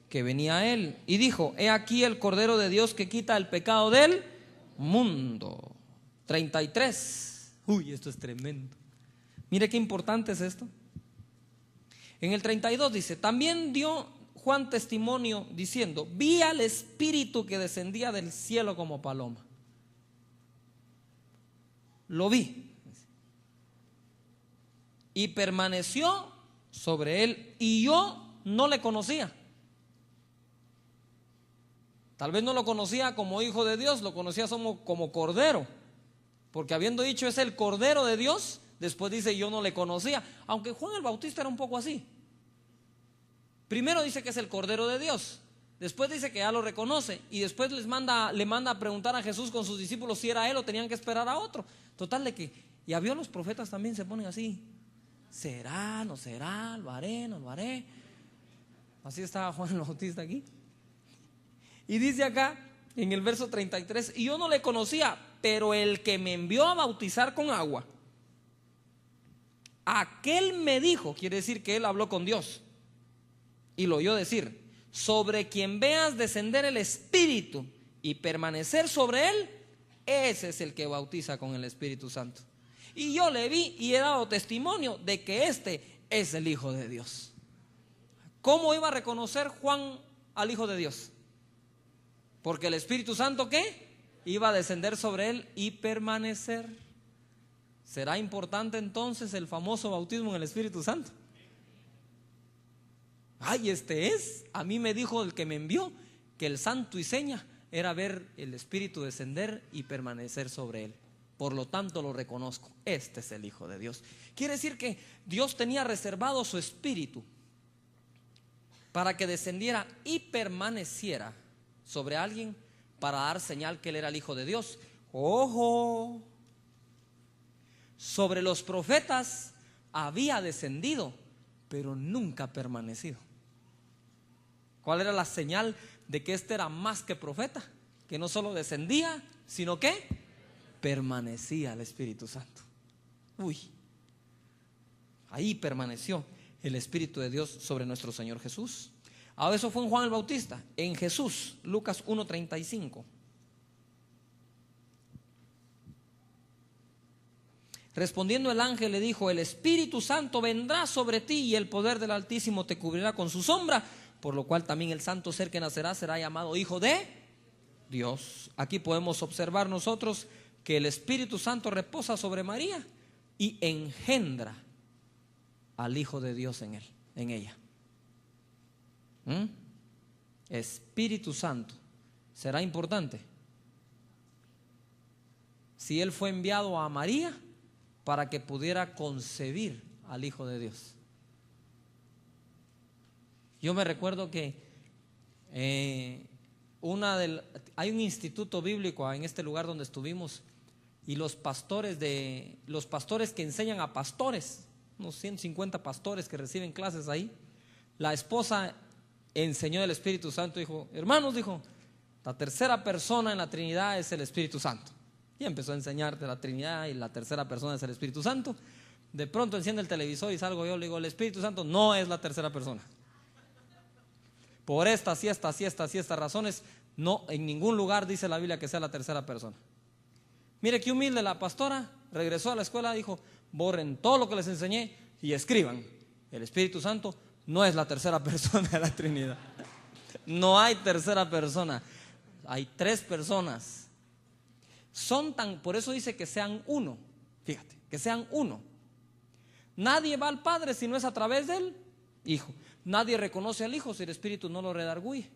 que venía a él y dijo: he aquí el Cordero de Dios que quita el pecado del mundo. 33. Uy, esto es tremendo. Mire qué importante es esto. En el 32 dice: también dio Juan testimonio diciendo: vi al Espíritu que descendía del cielo como paloma. Lo vi y permaneció sobre él, y yo no le conocía. Tal vez no lo conocía como hijo de Dios, lo conocía como Cordero, porque habiendo dicho es el Cordero de Dios, después dice yo no le conocía. Aunque Juan el Bautista era un poco así. Primero dice que es el Cordero de Dios, después dice que ya lo reconoce, y después le manda a preguntar a Jesús con sus discípulos si era él o tenían que esperar a otro. Total de que, ya vio, los profetas también se ponen así. ¿Será? ¿No será? ¿Lo haré? ¿No lo haré? Así estaba Juan el Bautista aquí. Y dice acá en el verso 33, y yo no le conocía, pero el que me envió a bautizar con agua, aquel me dijo, quiere decir que él habló con Dios y lo oyó decir: sobre quien veas descender el Espíritu y permanecer sobre él, ese es el que bautiza con el Espíritu Santo. Y yo le vi y he dado testimonio de que este es el Hijo de Dios. ¿Cómo iba a reconocer Juan al Hijo de Dios? Porque el Espíritu Santo, ¿qué? Iba a descender sobre él y permanecer. ¿Será importante entonces el famoso bautismo en el Espíritu Santo? Ay, este es. A mí me dijo el que me envió que el santo y seña era ver el Espíritu descender y permanecer sobre él. Por lo tanto lo reconozco. Este es el Hijo de Dios. Quiere decir que Dios tenía reservado su Espíritu para que descendiera y permaneciera sobre alguien, para dar señal que él era el Hijo de Dios. ¡Ojo! Sobre los profetas había descendido, pero nunca permanecido. ¿Cuál era la señal de que este era más que profeta? Que no solo descendía, sino que permanecía el Espíritu Santo. Uy, ahí permaneció el Espíritu de Dios sobre nuestro Señor Jesús. Ahora eso fue en Juan el Bautista. En Jesús, Lucas 1:35. Respondiendo el ángel le dijo: el Espíritu Santo vendrá sobre ti y el poder del Altísimo te cubrirá con su sombra, por lo cual también el santo ser que nacerá será llamado Hijo de Dios. Aquí podemos observar nosotros que el Espíritu Santo reposa sobre María y engendra al Hijo de Dios en él, en ella. Espíritu Santo. ¿Será importante? Si él fue enviado a María para que pudiera concebir al Hijo de Dios. Yo me recuerdo que hay un instituto bíblico en este lugar donde estuvimos, y los pastores que enseñan a pastores, unos 150 pastores que reciben clases ahí, la esposa enseñó el Espíritu Santo. Dijo: hermanos, dijo, la tercera persona en la Trinidad es el Espíritu Santo. Y empezó a enseñarte la Trinidad y la tercera persona es el Espíritu Santo. De pronto enciende el televisor y salgo yo, le digo: el Espíritu Santo no es la tercera persona. Por estas y estas razones, no, en ningún lugar dice la Biblia que sea la tercera persona. Mire qué humilde la pastora. Regresó a la escuela y dijo: borren todo lo que les enseñé y escriban: el Espíritu Santo no es la tercera persona de la Trinidad. No hay tercera persona, hay tres personas. Por eso dice que sean uno. Fíjate, que sean uno. Nadie va al Padre si no es a través del Hijo. Nadie reconoce al Hijo si el Espíritu no lo redarguye.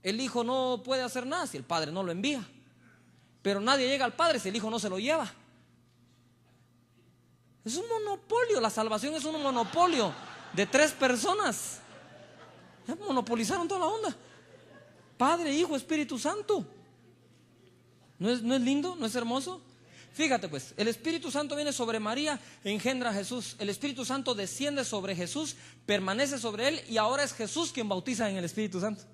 El Hijo no puede hacer nada si el Padre no lo envía. Pero nadie llega al Padre si el Hijo no se lo lleva. Es un monopolio. La salvación es un monopolio de tres personas. Ya monopolizaron toda la onda. Padre, Hijo, Espíritu Santo. ¿No es lindo? ¿No es hermoso? Fíjate pues, el Espíritu Santo viene sobre María, engendra a Jesús. El Espíritu Santo desciende sobre Jesús, permanece sobre él, y ahora es Jesús quien bautiza en el Espíritu Santo.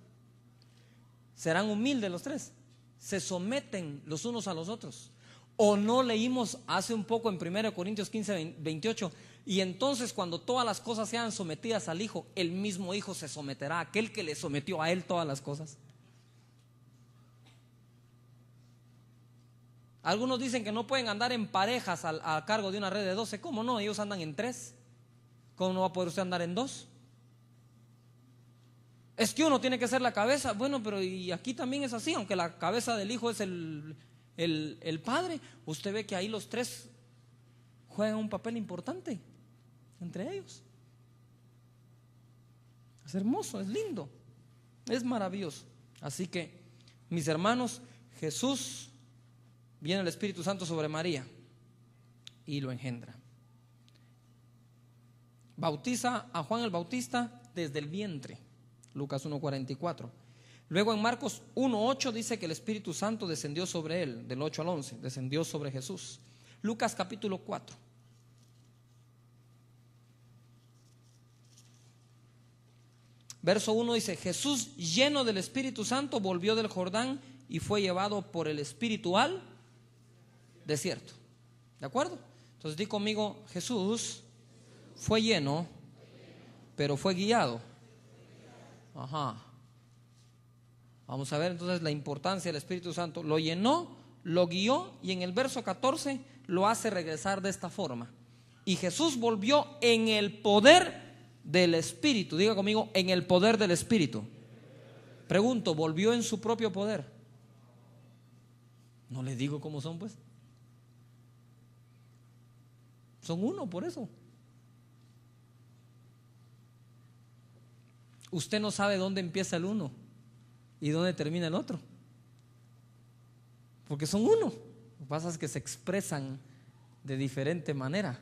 Serán humildes los tres, se someten los unos a los otros. ¿O no leímos hace un poco en 1 Corintios 15:28? Y entonces, cuando todas las cosas sean sometidas al Hijo, el mismo Hijo se someterá a aquel que le sometió a él todas las cosas. Algunos dicen que no pueden andar en parejas a cargo de una red de 12. ¿Cómo no? Ellos andan en 3. ¿Cómo no va a poder usted andar en 2? Es que uno tiene que ser la cabeza. Bueno, pero y aquí también es así. Aunque la cabeza del Hijo es el Padre, usted ve que ahí los tres juegan un papel importante entre ellos. Es hermoso, es lindo, es maravilloso. Así que, mis hermanos, Jesús, viene el Espíritu Santo sobre María y lo engendra. Bautiza a Juan el Bautista desde el vientre, Lucas 1:44. Luego en Marcos 1:8 dice que el Espíritu Santo descendió sobre él, del 8 al 11, descendió sobre Jesús. Lucas capítulo 4. Verso 1 dice: Jesús, lleno del Espíritu Santo, volvió del Jordán y fue llevado por el Espíritu al desierto. ¿De acuerdo? Entonces di conmigo: Jesús fue lleno, pero fue guiado. Ajá. Vamos a ver entonces la importancia del Espíritu Santo. Lo llenó, lo guió, y en el verso 14 lo hace regresar de esta forma: y Jesús volvió en el poder del Espíritu. Diga conmigo: en el poder del Espíritu. Pregunto, ¿volvió en su propio poder? No les digo cómo son, pues. Son uno, por eso. Usted no sabe dónde empieza el uno y dónde termina el otro, porque son uno. Lo que pasa es que se expresan de diferente manera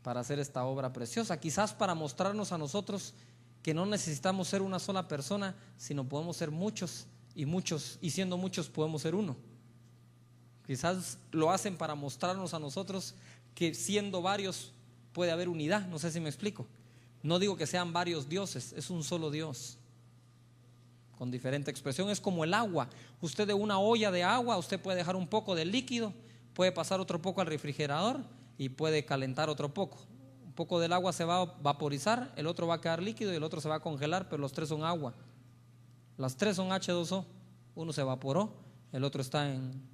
para hacer esta obra preciosa, quizás para mostrarnos a nosotros que no necesitamos ser una sola persona, sino podemos ser muchos, y siendo muchos podemos ser uno. Quizás lo hacen para mostrarnos a nosotros que siendo varios puede haber unidad. No sé si me explico. No digo que sean varios dioses, es un solo Dios con diferente expresión. Es como el agua. Usted, de una olla de agua, usted puede dejar un poco de líquido, puede pasar otro poco al refrigerador y puede calentar otro poco. Un poco del agua se va a vaporizar, el otro va a quedar líquido y el otro se va a congelar, pero los tres son agua. Las tres son H2O. Uno se evaporó, el otro está en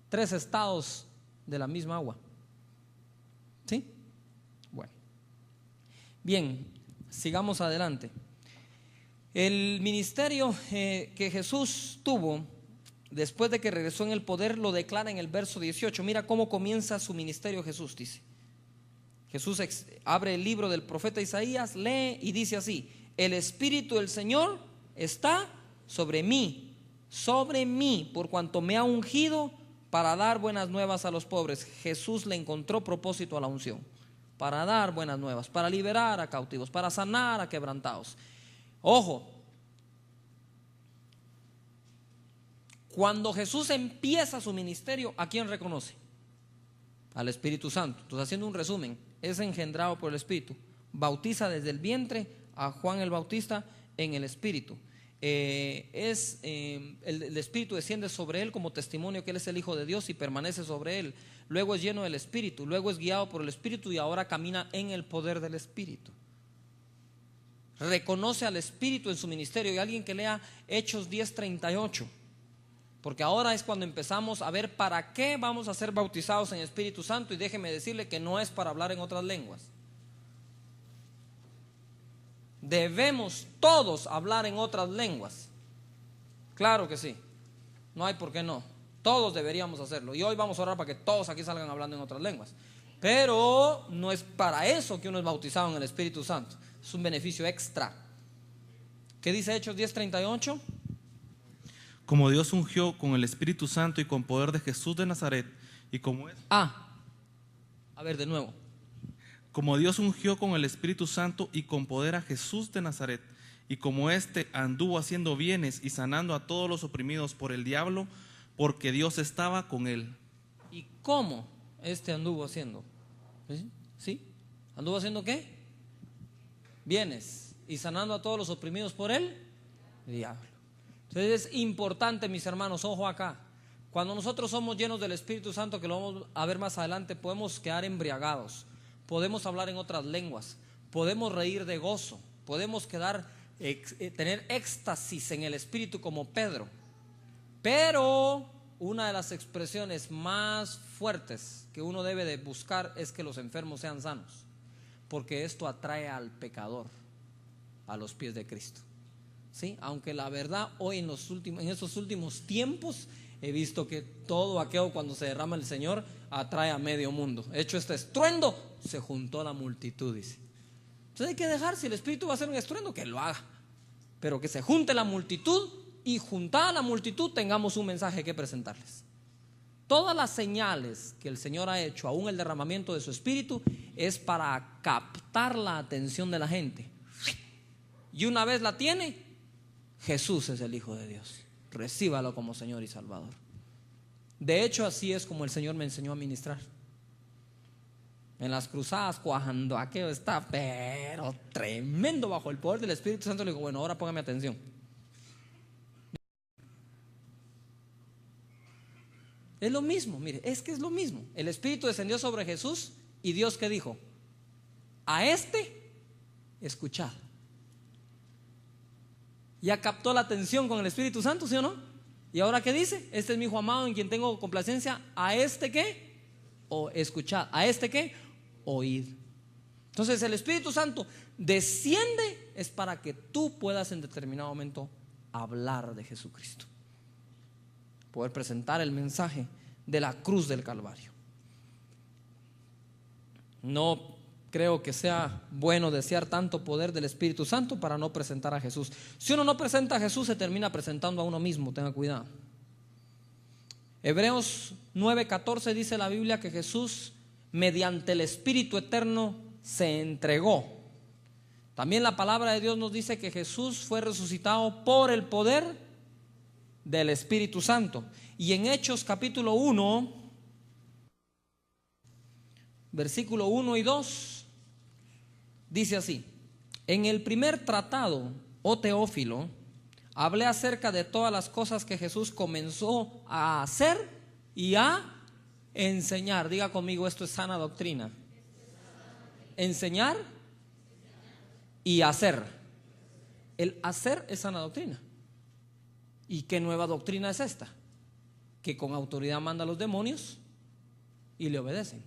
3 estados de la misma agua. ¿Sí? Bueno. Bien, sigamos adelante. El ministerio que Jesús tuvo después de que regresó en el poder lo declara en el verso 18. Mira cómo comienza su ministerio Jesús, dice. Jesús abre el libro del profeta Isaías, lee y dice así: el Espíritu del Señor está sobre mí, por cuanto me ha ungido para dar buenas nuevas a los pobres. Jesús le encontró propósito a la unción: para dar buenas nuevas, para liberar a cautivos, para sanar a quebrantados. Ojo, cuando Jesús empieza su ministerio, ¿a quién reconoce? Al Espíritu Santo. Entonces, haciendo un resumen, es engendrado por el Espíritu, bautiza desde el vientre a Juan el Bautista en el Espíritu. El Espíritu desciende sobre él como testimonio que él es el Hijo de Dios y permanece sobre él. Luego es lleno del Espíritu, luego es guiado por el Espíritu y ahora camina en el poder del Espíritu. Reconoce al Espíritu en su ministerio. Y alguien que lea Hechos 10:38, porque ahora es cuando empezamos a ver para qué vamos a ser bautizados en Espíritu Santo. Y déjeme decirle que no es para hablar en otras lenguas. Debemos todos hablar en otras lenguas. Claro que sí, no hay por qué no. Todos deberíamos hacerlo. Y hoy vamos a orar para que todos aquí salgan hablando en otras lenguas. Pero no es para eso que uno es bautizado en el Espíritu Santo. Es un beneficio extra. ¿Qué dice Hechos 10:38? Como Dios ungió con el Espíritu Santo y con poder de Jesús de Nazaret, y como es... A ver de nuevo. Como Dios ungió con el Espíritu Santo y con poder a Jesús de Nazaret, y como éste anduvo haciendo bienes y sanando a todos los oprimidos por el diablo, porque Dios estaba con él. ¿Y cómo este anduvo haciendo? ¿Sí? ¿Anduvo haciendo qué? Bienes y sanando a todos los oprimidos por el diablo. Entonces es importante, mis hermanos, ojo acá. Cuando nosotros somos llenos del Espíritu Santo, que lo vamos a ver más adelante, podemos quedar embriagados, podemos hablar en otras lenguas, podemos reír de gozo, podemos tener éxtasis en el Espíritu como Pedro. Pero una de las expresiones más fuertes que uno debe de buscar es que los enfermos sean sanos, porque esto atrae al pecador a los pies de Cristo. ¿Sí? Aunque la verdad hoy en estos últimos tiempos he visto que todo aquello cuando se derrama el Señor atrae a medio mundo. Hecho este estruendo, se juntó la multitud, dice. Entonces hay que dejar, si el Espíritu va a hacer un estruendo, que lo haga, pero que se junte la multitud, y juntada la multitud tengamos un mensaje que presentarles. Todas las señales que el Señor ha hecho, aún el derramamiento de su Espíritu, es para captar la atención de la gente. Y una vez la tiene, Jesús es el Hijo de Dios, recíbalo como Señor y Salvador. De hecho, así es como el Señor me enseñó a ministrar. En las cruzadas, cuando aquello está, pero tremendo bajo el poder del Espíritu Santo, le digo, bueno, ahora póngame atención. Es lo mismo, mire, es que es lo mismo. El Espíritu descendió sobre Jesús y Dios, ¿qué dijo? A este, escuchad. Ya captó la atención con el Espíritu Santo, ¿sí o no? Y ahora, ¿qué dice? Este es mi hijo amado en quien tengo complacencia. A este, ¿qué? O escuchad. A este, ¿qué? Oíd. Entonces el Espíritu Santo desciende es para que tú puedas en determinado momento hablar de Jesucristo, poder presentar el mensaje de la cruz del Calvario. No creo que sea bueno desear tanto poder del Espíritu Santo para no presentar a Jesús. Si uno no presenta a Jesús, se termina presentando a uno mismo, tenga cuidado. Hebreos 9:14 dice la Biblia que Jesús, mediante el Espíritu eterno, se entregó. También la palabra de Dios nos dice que Jesús fue resucitado por el poder del Espíritu Santo. Y en Hechos capítulo 1, versículo 1 y 2, dice así: en el primer tratado, oh Teófilo, hablé acerca de todas las cosas que Jesús comenzó a hacer y a enseñar. Diga conmigo, esto es sana doctrina. Enseñar y hacer. El hacer es sana doctrina. ¿Y qué nueva doctrina es esta? Que con autoridad manda a los demonios y le obedecen.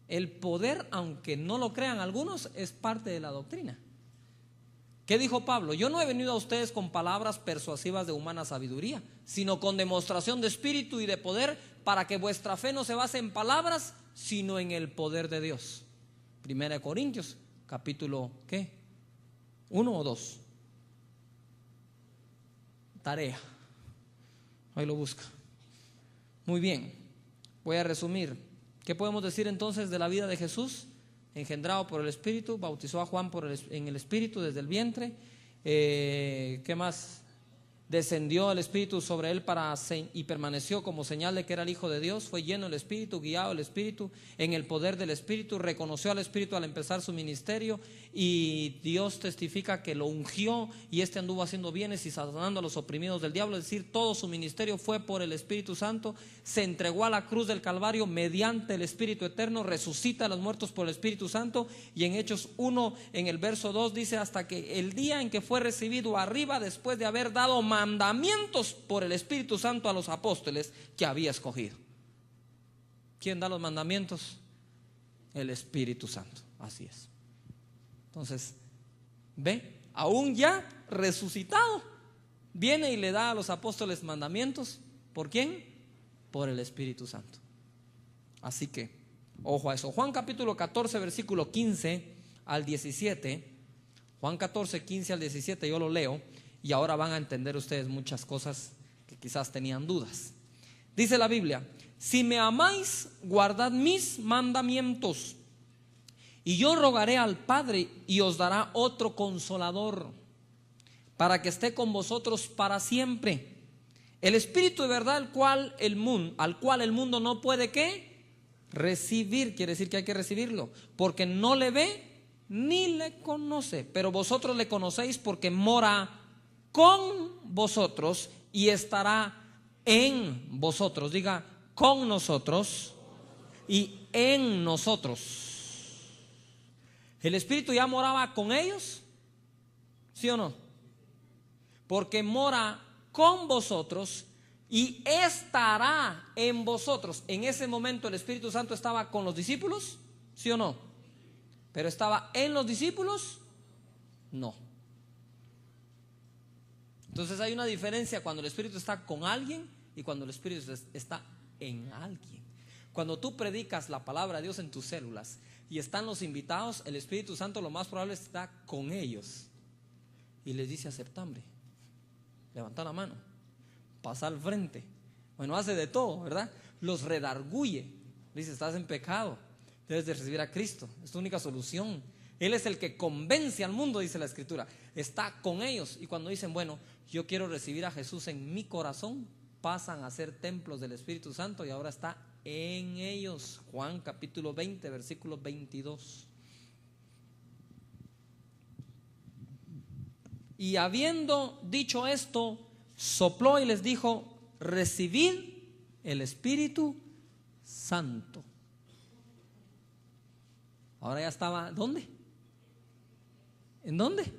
El poder, aunque no lo crean algunos, es parte de la doctrina. ¿Qué dijo Pablo? Yo no he venido a ustedes con palabras persuasivas de humana sabiduría, sino con demostración de espíritu y de poder, para que vuestra fe no se base en palabras, sino en el poder de Dios. 1 Corintios, capítulo, ¿qué? 1 o 2. Tarea. Ahí lo busca. Muy bien. Voy a resumir. ¿Qué podemos decir entonces de la vida de Jesús? Engendrado por el Espíritu, bautizó a Juan en el Espíritu desde el vientre. ¿Qué más? Descendió el Espíritu sobre él y permaneció como señal de que era el Hijo de Dios. Fue lleno del Espíritu, guiado el Espíritu, en el poder del Espíritu. Reconoció al Espíritu al empezar su ministerio, y Dios testifica que lo ungió, y anduvo haciendo bienes y sanando a los oprimidos del diablo. Es decir, todo su ministerio fue por el Espíritu Santo. Se entregó a la cruz del Calvario mediante el Espíritu eterno. Resucita a los muertos por el Espíritu Santo. Y en Hechos 1, en el verso 2, dice: hasta que el día en que fue recibido arriba, después de haber dado mandamientos por el Espíritu Santo a los apóstoles que había escogido. ¿Quién da los mandamientos? El Espíritu Santo. Así es. Entonces, ve, aún ya resucitado, viene y le da a los apóstoles mandamientos. ¿Por quién? Por el Espíritu Santo. Así que, ojo a eso. Juan capítulo 14, versículo 15 al 17. Juan 14, 15 al 17, yo lo leo. Y ahora van a entender ustedes muchas cosas que quizás tenían dudas. Dice la Biblia: si me amáis, guardad mis mandamientos. Y yo rogaré al Padre y os dará otro consolador, para que esté con vosotros para siempre. El Espíritu de verdad, al cual el mundo no puede, ¿qué? Recibir. Quiere decir que hay que recibirlo, porque no le ve ni le conoce. Pero vosotros le conocéis, porque mora con vosotros y estará en vosotros. Diga, con nosotros y en nosotros. ¿El Espíritu ya moraba con ellos? ¿Sí o no? Porque mora con vosotros y estará en vosotros. En ese momento el Espíritu Santo estaba con los discípulos, ¿sí o no? Pero estaba en los discípulos, no. Entonces hay una diferencia cuando el Espíritu está con alguien y cuando el Espíritu está en alguien. Cuando tú predicas la palabra de Dios en tus células y están los invitados, el Espíritu Santo lo más probable está con ellos y les dice: acepta, hombre, levanta la mano, pasa al frente. Bueno, hace de todo, ¿verdad? Los redarguye, dice: estás en pecado, debes de recibir a Cristo, es tu única solución. Él es el que convence al mundo, dice la Escritura. Está con ellos, y cuando dicen: bueno, yo quiero recibir a Jesús en mi corazón, pasan a ser templos del Espíritu Santo y ahora está en ellos. Juan capítulo 20, versículo 22. Y habiendo dicho esto, sopló y les dijo: recibid el Espíritu Santo. Ahora ya estaba, ¿dónde? ¿En dónde?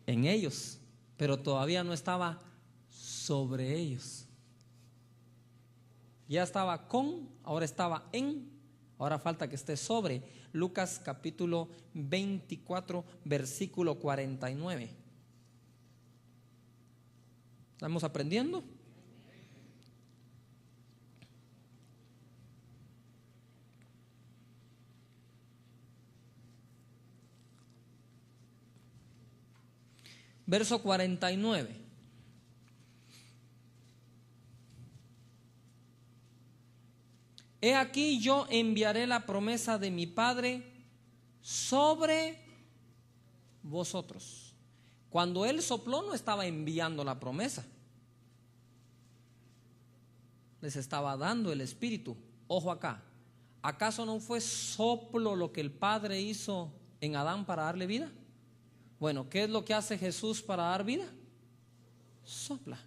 En ellos, pero todavía no estaba sobre ellos. Ya estaba con, ahora estaba en, ahora falta que esté sobre. Lucas capítulo 24, versículo 49. ¿Estamos aprendiendo? Verso 49. He aquí yo enviaré la promesa de mi Padre sobre vosotros. Cuando Él sopló no estaba enviando la promesa, les estaba dando el Espíritu. Ojo acá, ¿acaso no fue soplo lo que el Padre hizo en Adán para darle vida? Bueno, ¿qué es lo que hace Jesús para dar vida? Sopla,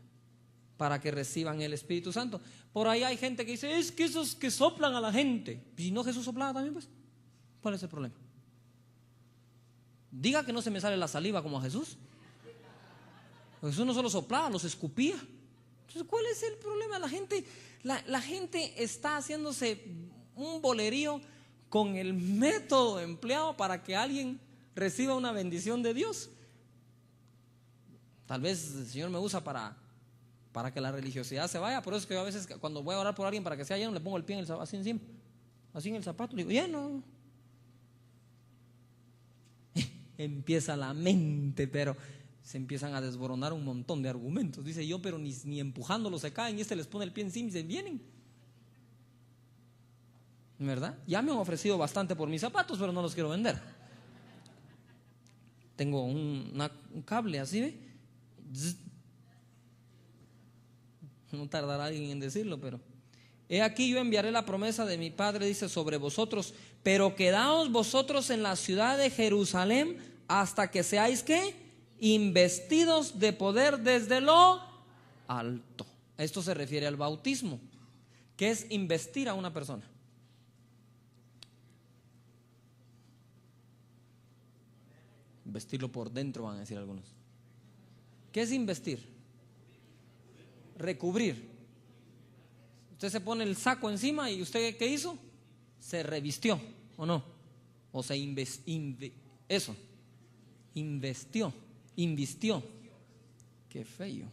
para que reciban el Espíritu Santo. Por ahí hay gente que dice: es que esos que soplan a la gente. ¿Y no Jesús soplaba también, pues? ¿Cuál es el problema? Diga que no se me sale la saliva como a Jesús. Jesús no solo soplaba, los escupía. Entonces, ¿cuál es el problema? La gente está haciéndose un bolerío con el método empleado para que alguien reciba una bendición de Dios. Tal vez el Señor me usa para que la religiosidad se vaya. Por eso es que yo a veces cuando voy a orar por alguien para que sea lleno, le pongo el pie así encima, así en el zapato, le digo: lleno. Empieza la mente, pero se empiezan a desboronar un montón de argumentos. Dice yo, pero ni empujándolos se caen, y les pone el pie encima y se vienen. ¿Verdad? Ya me han ofrecido bastante por mis zapatos, pero no los quiero vender. Tengo un cable así, ¿ve? No tardará alguien en decirlo, pero he aquí yo enviaré la promesa de mi Padre, dice, sobre vosotros, pero quedaos vosotros en la ciudad de Jerusalén hasta que seáis, ¿qué? Investidos de poder desde lo alto. Esto se refiere al bautismo, que es investir a una persona. Investirlo por dentro, van a decir algunos. ¿Qué es investir? Recubrir. Usted se pone el saco encima y usted, ¿qué hizo? Se revistió, ¿o no? O se invistió. Qué feo.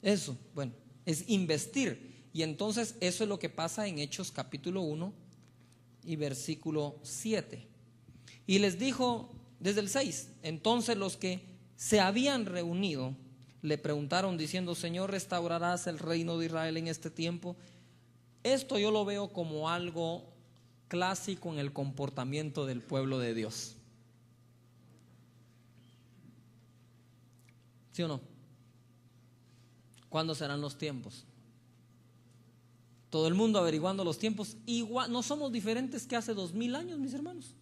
Eso, bueno, es investir. Y entonces eso es lo que pasa en Hechos capítulo 1 y versículo 7. Y les dijo desde el 6, entonces los que se habían reunido le preguntaron diciendo: Señor, ¿restaurarás el reino de Israel en este tiempo? Esto yo lo veo como algo clásico en el comportamiento del pueblo de Dios. ¿Sí o no? ¿Cuándo serán los tiempos? Todo el mundo averiguando los tiempos. Igual, no somos diferentes que hace 2000 años, mis hermanos.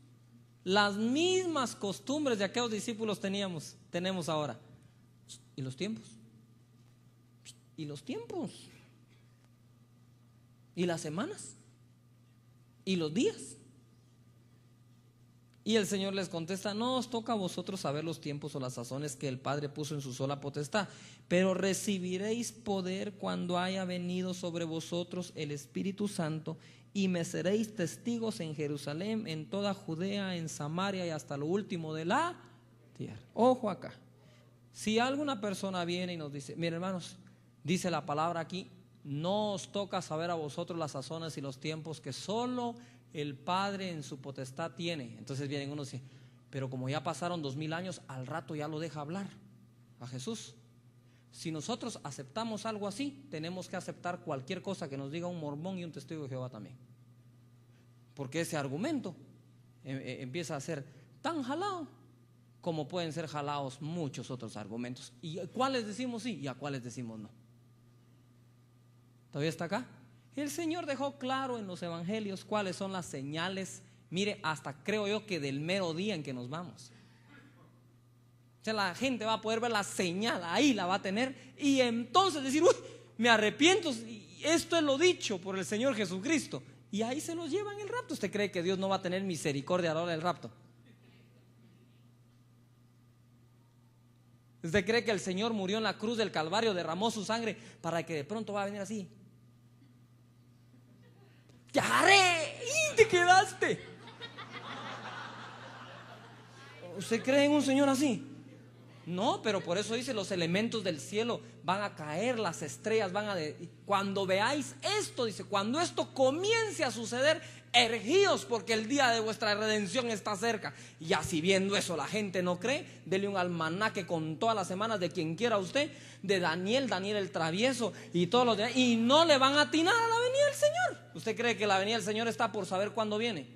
Las mismas costumbres de aquellos discípulos tenemos ahora. ¿Y los tiempos? ¿Y los tiempos? ¿Y las semanas? ¿Y los días? Y el Señor les contesta: no os toca a vosotros saber los tiempos o las sazones que el Padre puso en su sola potestad, pero recibiréis poder cuando haya venido sobre vosotros el Espíritu Santo, y me seréis testigos en Jerusalén, en toda Judea, en Samaria y hasta lo último de la tierra. Ojo acá. Si alguna persona viene y nos dice: miren, hermanos, dice la palabra aquí, no os toca saber a vosotros las sazones y los tiempos que solo el Padre en su potestad tiene. Entonces vienen unos y dicen: pero como ya pasaron 2000 años, al rato ya lo deja hablar a Jesús. Si nosotros aceptamos algo así, tenemos que aceptar cualquier cosa que nos diga un mormón y un testigo de Jehová también, porque ese argumento empieza a ser tan jalado como pueden ser jalados muchos otros argumentos. ¿Y a cuáles decimos sí y a cuáles decimos no? ¿Todavía está acá? El Señor dejó claro en los evangelios cuáles son las señales. Mire, hasta creo yo que del mero día en que nos vamos. O sea, la gente va a poder ver la señal, ahí la va a tener, y entonces decir, uy, me arrepiento, esto es lo dicho por el Señor Jesucristo. Y ahí se los lleva en el rapto. ¿Usted cree que Dios no va a tener misericordia a la hora del rapto? ¿Usted cree que el Señor murió en la cruz del Calvario, derramó su sangre para que de pronto va a venir así? ¡Te agarré! ¡Y te quedaste! ¿Usted cree en un Señor así? No, pero por eso dice, los elementos del cielo van a caer, las estrellas van a... Cuando veáis esto, dice, cuando esto comience a suceder, ergíos, porque el día de vuestra redención está cerca. Y así viendo eso la gente no cree, dele un almanaque con todas las semanas de quien quiera usted, de Daniel el travieso y todos los demás, y no le van a atinar a la venida del Señor. ¿Usted cree que la venida del Señor está por saber cuándo viene?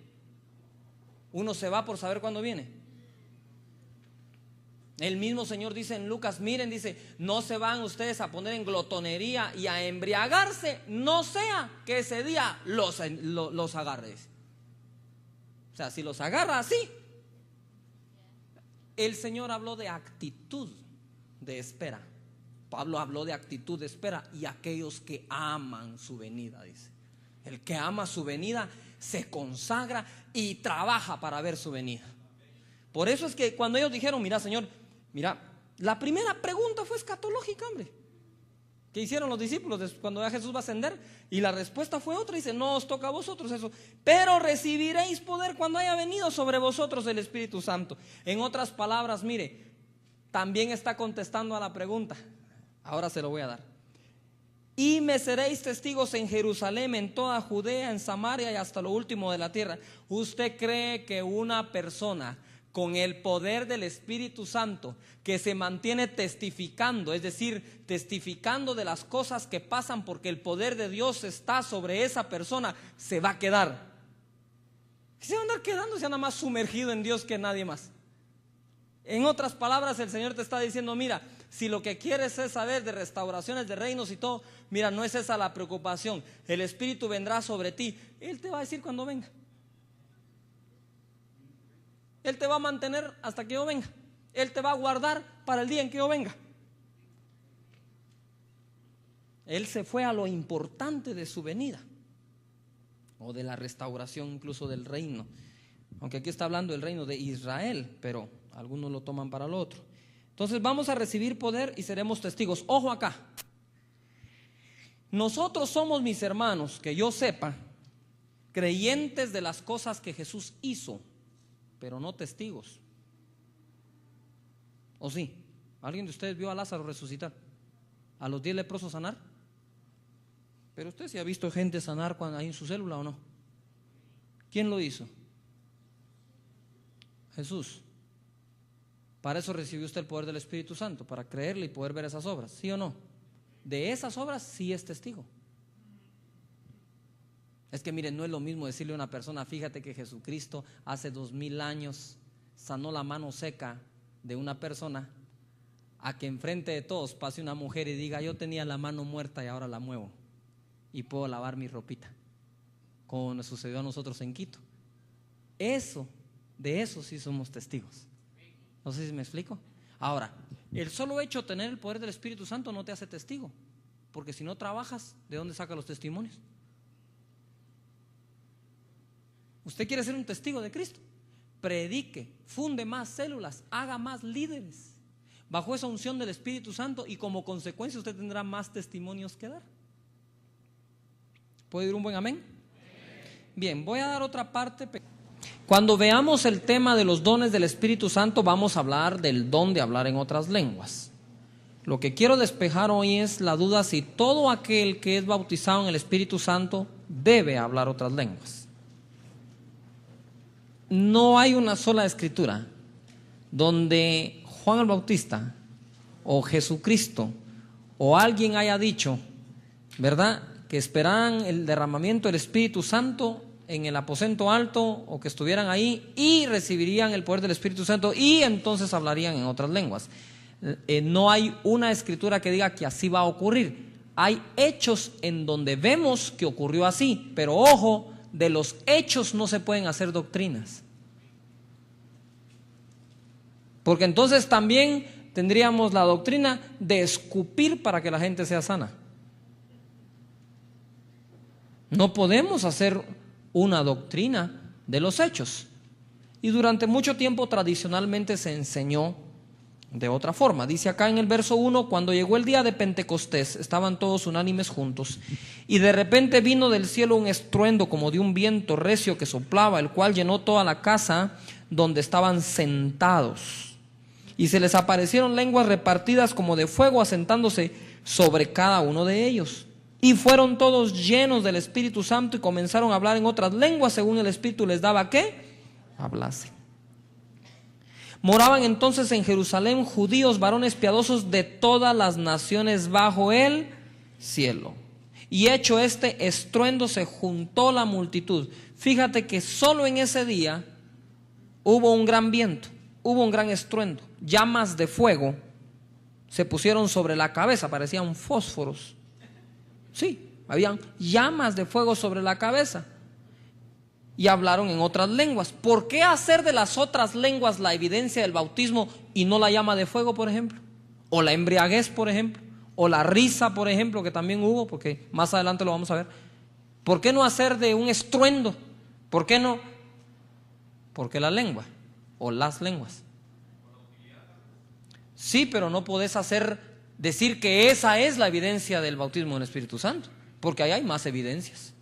Uno se va por saber cuándo viene. El mismo Señor dice en Lucas, miren, dice, no se van ustedes a poner en glotonería y a embriagarse, no sea que ese día los agarre. O sea, si los agarra así. El Señor habló de actitud de espera. Pablo habló de actitud de espera y aquellos que aman su venida, dice. El que ama su venida se consagra y trabaja para ver su venida. Por eso es que cuando ellos dijeron, mira, Señor, mira, la primera pregunta fue escatológica, hombre. ¿Qué hicieron los discípulos cuando ya Jesús va a ascender? Y la respuesta fue otra, dice, no os toca a vosotros eso, pero recibiréis poder cuando haya venido sobre vosotros el Espíritu Santo. En otras palabras, mire, también está contestando a la pregunta. Ahora se lo voy a dar. Y me seréis testigos en Jerusalén, en toda Judea, en Samaria y hasta lo último de la tierra. ¿Usted cree que una persona con el poder del Espíritu Santo, que se mantiene testificando, es decir, testificando de las cosas que pasan porque el poder de Dios está sobre esa persona, se va a quedar? Se va a andar quedando, se anda más sumergido en Dios que nadie más. En otras palabras, el Señor te está diciendo, mira, si lo que quieres es saber de restauraciones de reinos y todo, mira, no es esa la preocupación. El Espíritu vendrá sobre ti. Él te va a decir cuando venga. Él te va a mantener hasta que yo venga. Él te va a guardar para el día en que yo venga. Él se fue a lo importante de su venida, o de la restauración incluso del reino. Aunque aquí está hablando del reino de Israel, pero algunos lo toman para lo otro. Entonces vamos a recibir poder y seremos testigos. Ojo acá. Nosotros somos, mis hermanos, que yo sepa, creyentes de las cosas que Jesús hizo, pero no testigos. ¿O sí? ¿Alguien de ustedes vio a Lázaro resucitar? ¿A los 10 leprosos sanar? Pero usted sí ha visto gente sanar cuando hay en su célula, ¿o no? ¿Quién lo hizo? Jesús. Para eso recibió usted el poder del Espíritu Santo, para creerle y poder ver esas obras, ¿sí o no? De esas obras sí es testigo. Es que miren, no es lo mismo decirle a una persona, fíjate que Jesucristo hace 2000 años sanó la mano seca de una persona, a que enfrente de todos pase una mujer y diga, yo tenía la mano muerta y ahora la muevo y puedo lavar mi ropita, como nos sucedió a nosotros en Quito. Eso, de eso sí somos testigos. No sé si me explico. Ahora, el solo hecho de tener el poder del Espíritu Santo no te hace testigo, porque si no trabajas, ¿de dónde sacas los testimonios? Usted quiere ser un testigo de Cristo, predique, funde más células, haga más líderes bajo esa unción del Espíritu Santo, y como consecuencia usted tendrá más testimonios que dar. ¿Puede ir un buen amén? Bien, voy a dar otra parte. Cuando veamos el tema de los dones del Espíritu Santo, vamos a hablar del don de hablar en otras lenguas. Lo que quiero despejar hoy es la duda si todo aquel que es bautizado en el Espíritu Santo debe hablar otras lenguas. No hay una sola escritura donde Juan el Bautista o Jesucristo o alguien haya dicho, ¿verdad?, que esperaran el derramamiento del Espíritu Santo en el aposento alto, o que estuvieran ahí y recibirían el poder del Espíritu Santo y entonces hablarían en otras lenguas. No hay una escritura que diga que así va a ocurrir. Hay hechos en donde vemos que ocurrió así, pero ojo, de los hechos no se pueden hacer doctrinas. Porque entonces también tendríamos la doctrina de escupir para que la gente sea sana. No podemos hacer una doctrina de los hechos. Y durante mucho tiempo tradicionalmente se enseñó de otra forma. Dice acá en el verso 1, cuando llegó el día de Pentecostés, estaban todos unánimes juntos, y de repente vino del cielo un estruendo como de un viento recio que soplaba, el cual llenó toda la casa donde estaban sentados. Y se les aparecieron lenguas repartidas como de fuego, asentándose sobre cada uno de ellos. Y fueron todos llenos del Espíritu Santo y comenzaron a hablar en otras lenguas según el Espíritu les daba ¿qué? Hablasen. Moraban entonces en Jerusalén judíos, varones piadosos de todas las naciones bajo el cielo. Y hecho este estruendo se juntó la multitud. Fíjate que solo en ese día hubo un gran viento, hubo un gran estruendo. Llamas de fuego se pusieron sobre la cabeza, parecían fósforos. Sí, habían llamas de fuego sobre la cabeza. Y hablaron en otras lenguas. ¿Por qué hacer de las otras lenguas la evidencia del bautismo y no la llama de fuego, por ejemplo? O la embriaguez, por ejemplo. O la risa, por ejemplo, que también hubo, porque más adelante lo vamos a ver. ¿Por qué no hacer de un estruendo? ¿Por qué no? Porque la lengua o las lenguas. Sí, pero no podés decir que esa es la evidencia del bautismo del Espíritu Santo, porque ahí hay más evidencias.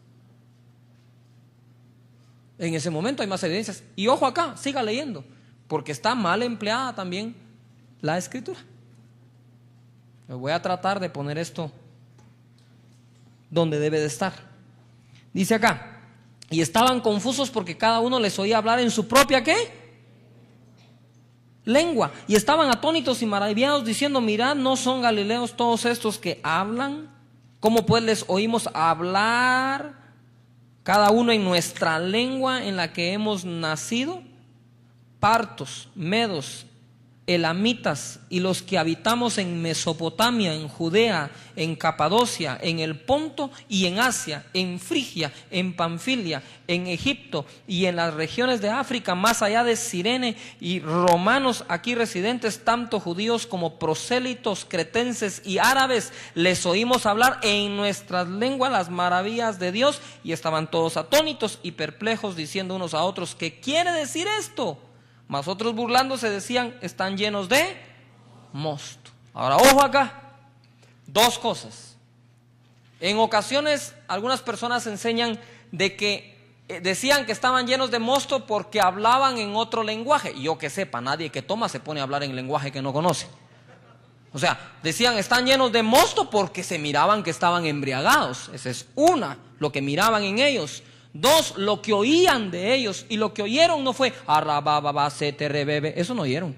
En ese momento hay más evidencias. Y ojo acá, siga leyendo, porque está mal empleada también la Escritura. Voy a tratar de poner esto donde debe de estar. Dice acá, y estaban confusos porque cada uno les oía hablar en su propia ¿qué? Lengua. Y estaban atónitos y maravillados diciendo, mirad, ¿no son galileos todos estos que hablan? ¿Cómo pues les oímos hablar cada uno en nuestra lengua en la que hemos nacido? Partos, medos, elamitas y los que habitamos en Mesopotamia, en Judea, en Capadocia, en el Ponto y en Asia, en Frigia, en Panfilia, en Egipto y en las regiones de África, más allá de Cirene, y romanos aquí residentes, tanto judíos como prosélitos, cretenses y árabes, les oímos hablar en nuestras lenguas las maravillas de Dios. Y estaban todos atónitos y perplejos, diciendo unos a otros, ¿qué quiere decir esto? Mas otros burlándose decían, están llenos de mosto. Ahora ojo acá, dos cosas. En ocasiones algunas personas enseñan de que decían que estaban llenos de mosto porque hablaban en otro lenguaje. Y yo que sepa, nadie que toma se pone a hablar en lenguaje que no conoce. O sea, decían están llenos de mosto porque se miraban que estaban embriagados. Esa es una, lo que miraban en ellos. Dos, lo que oían de ellos. Y lo que oyeron no fue eso no oyeron.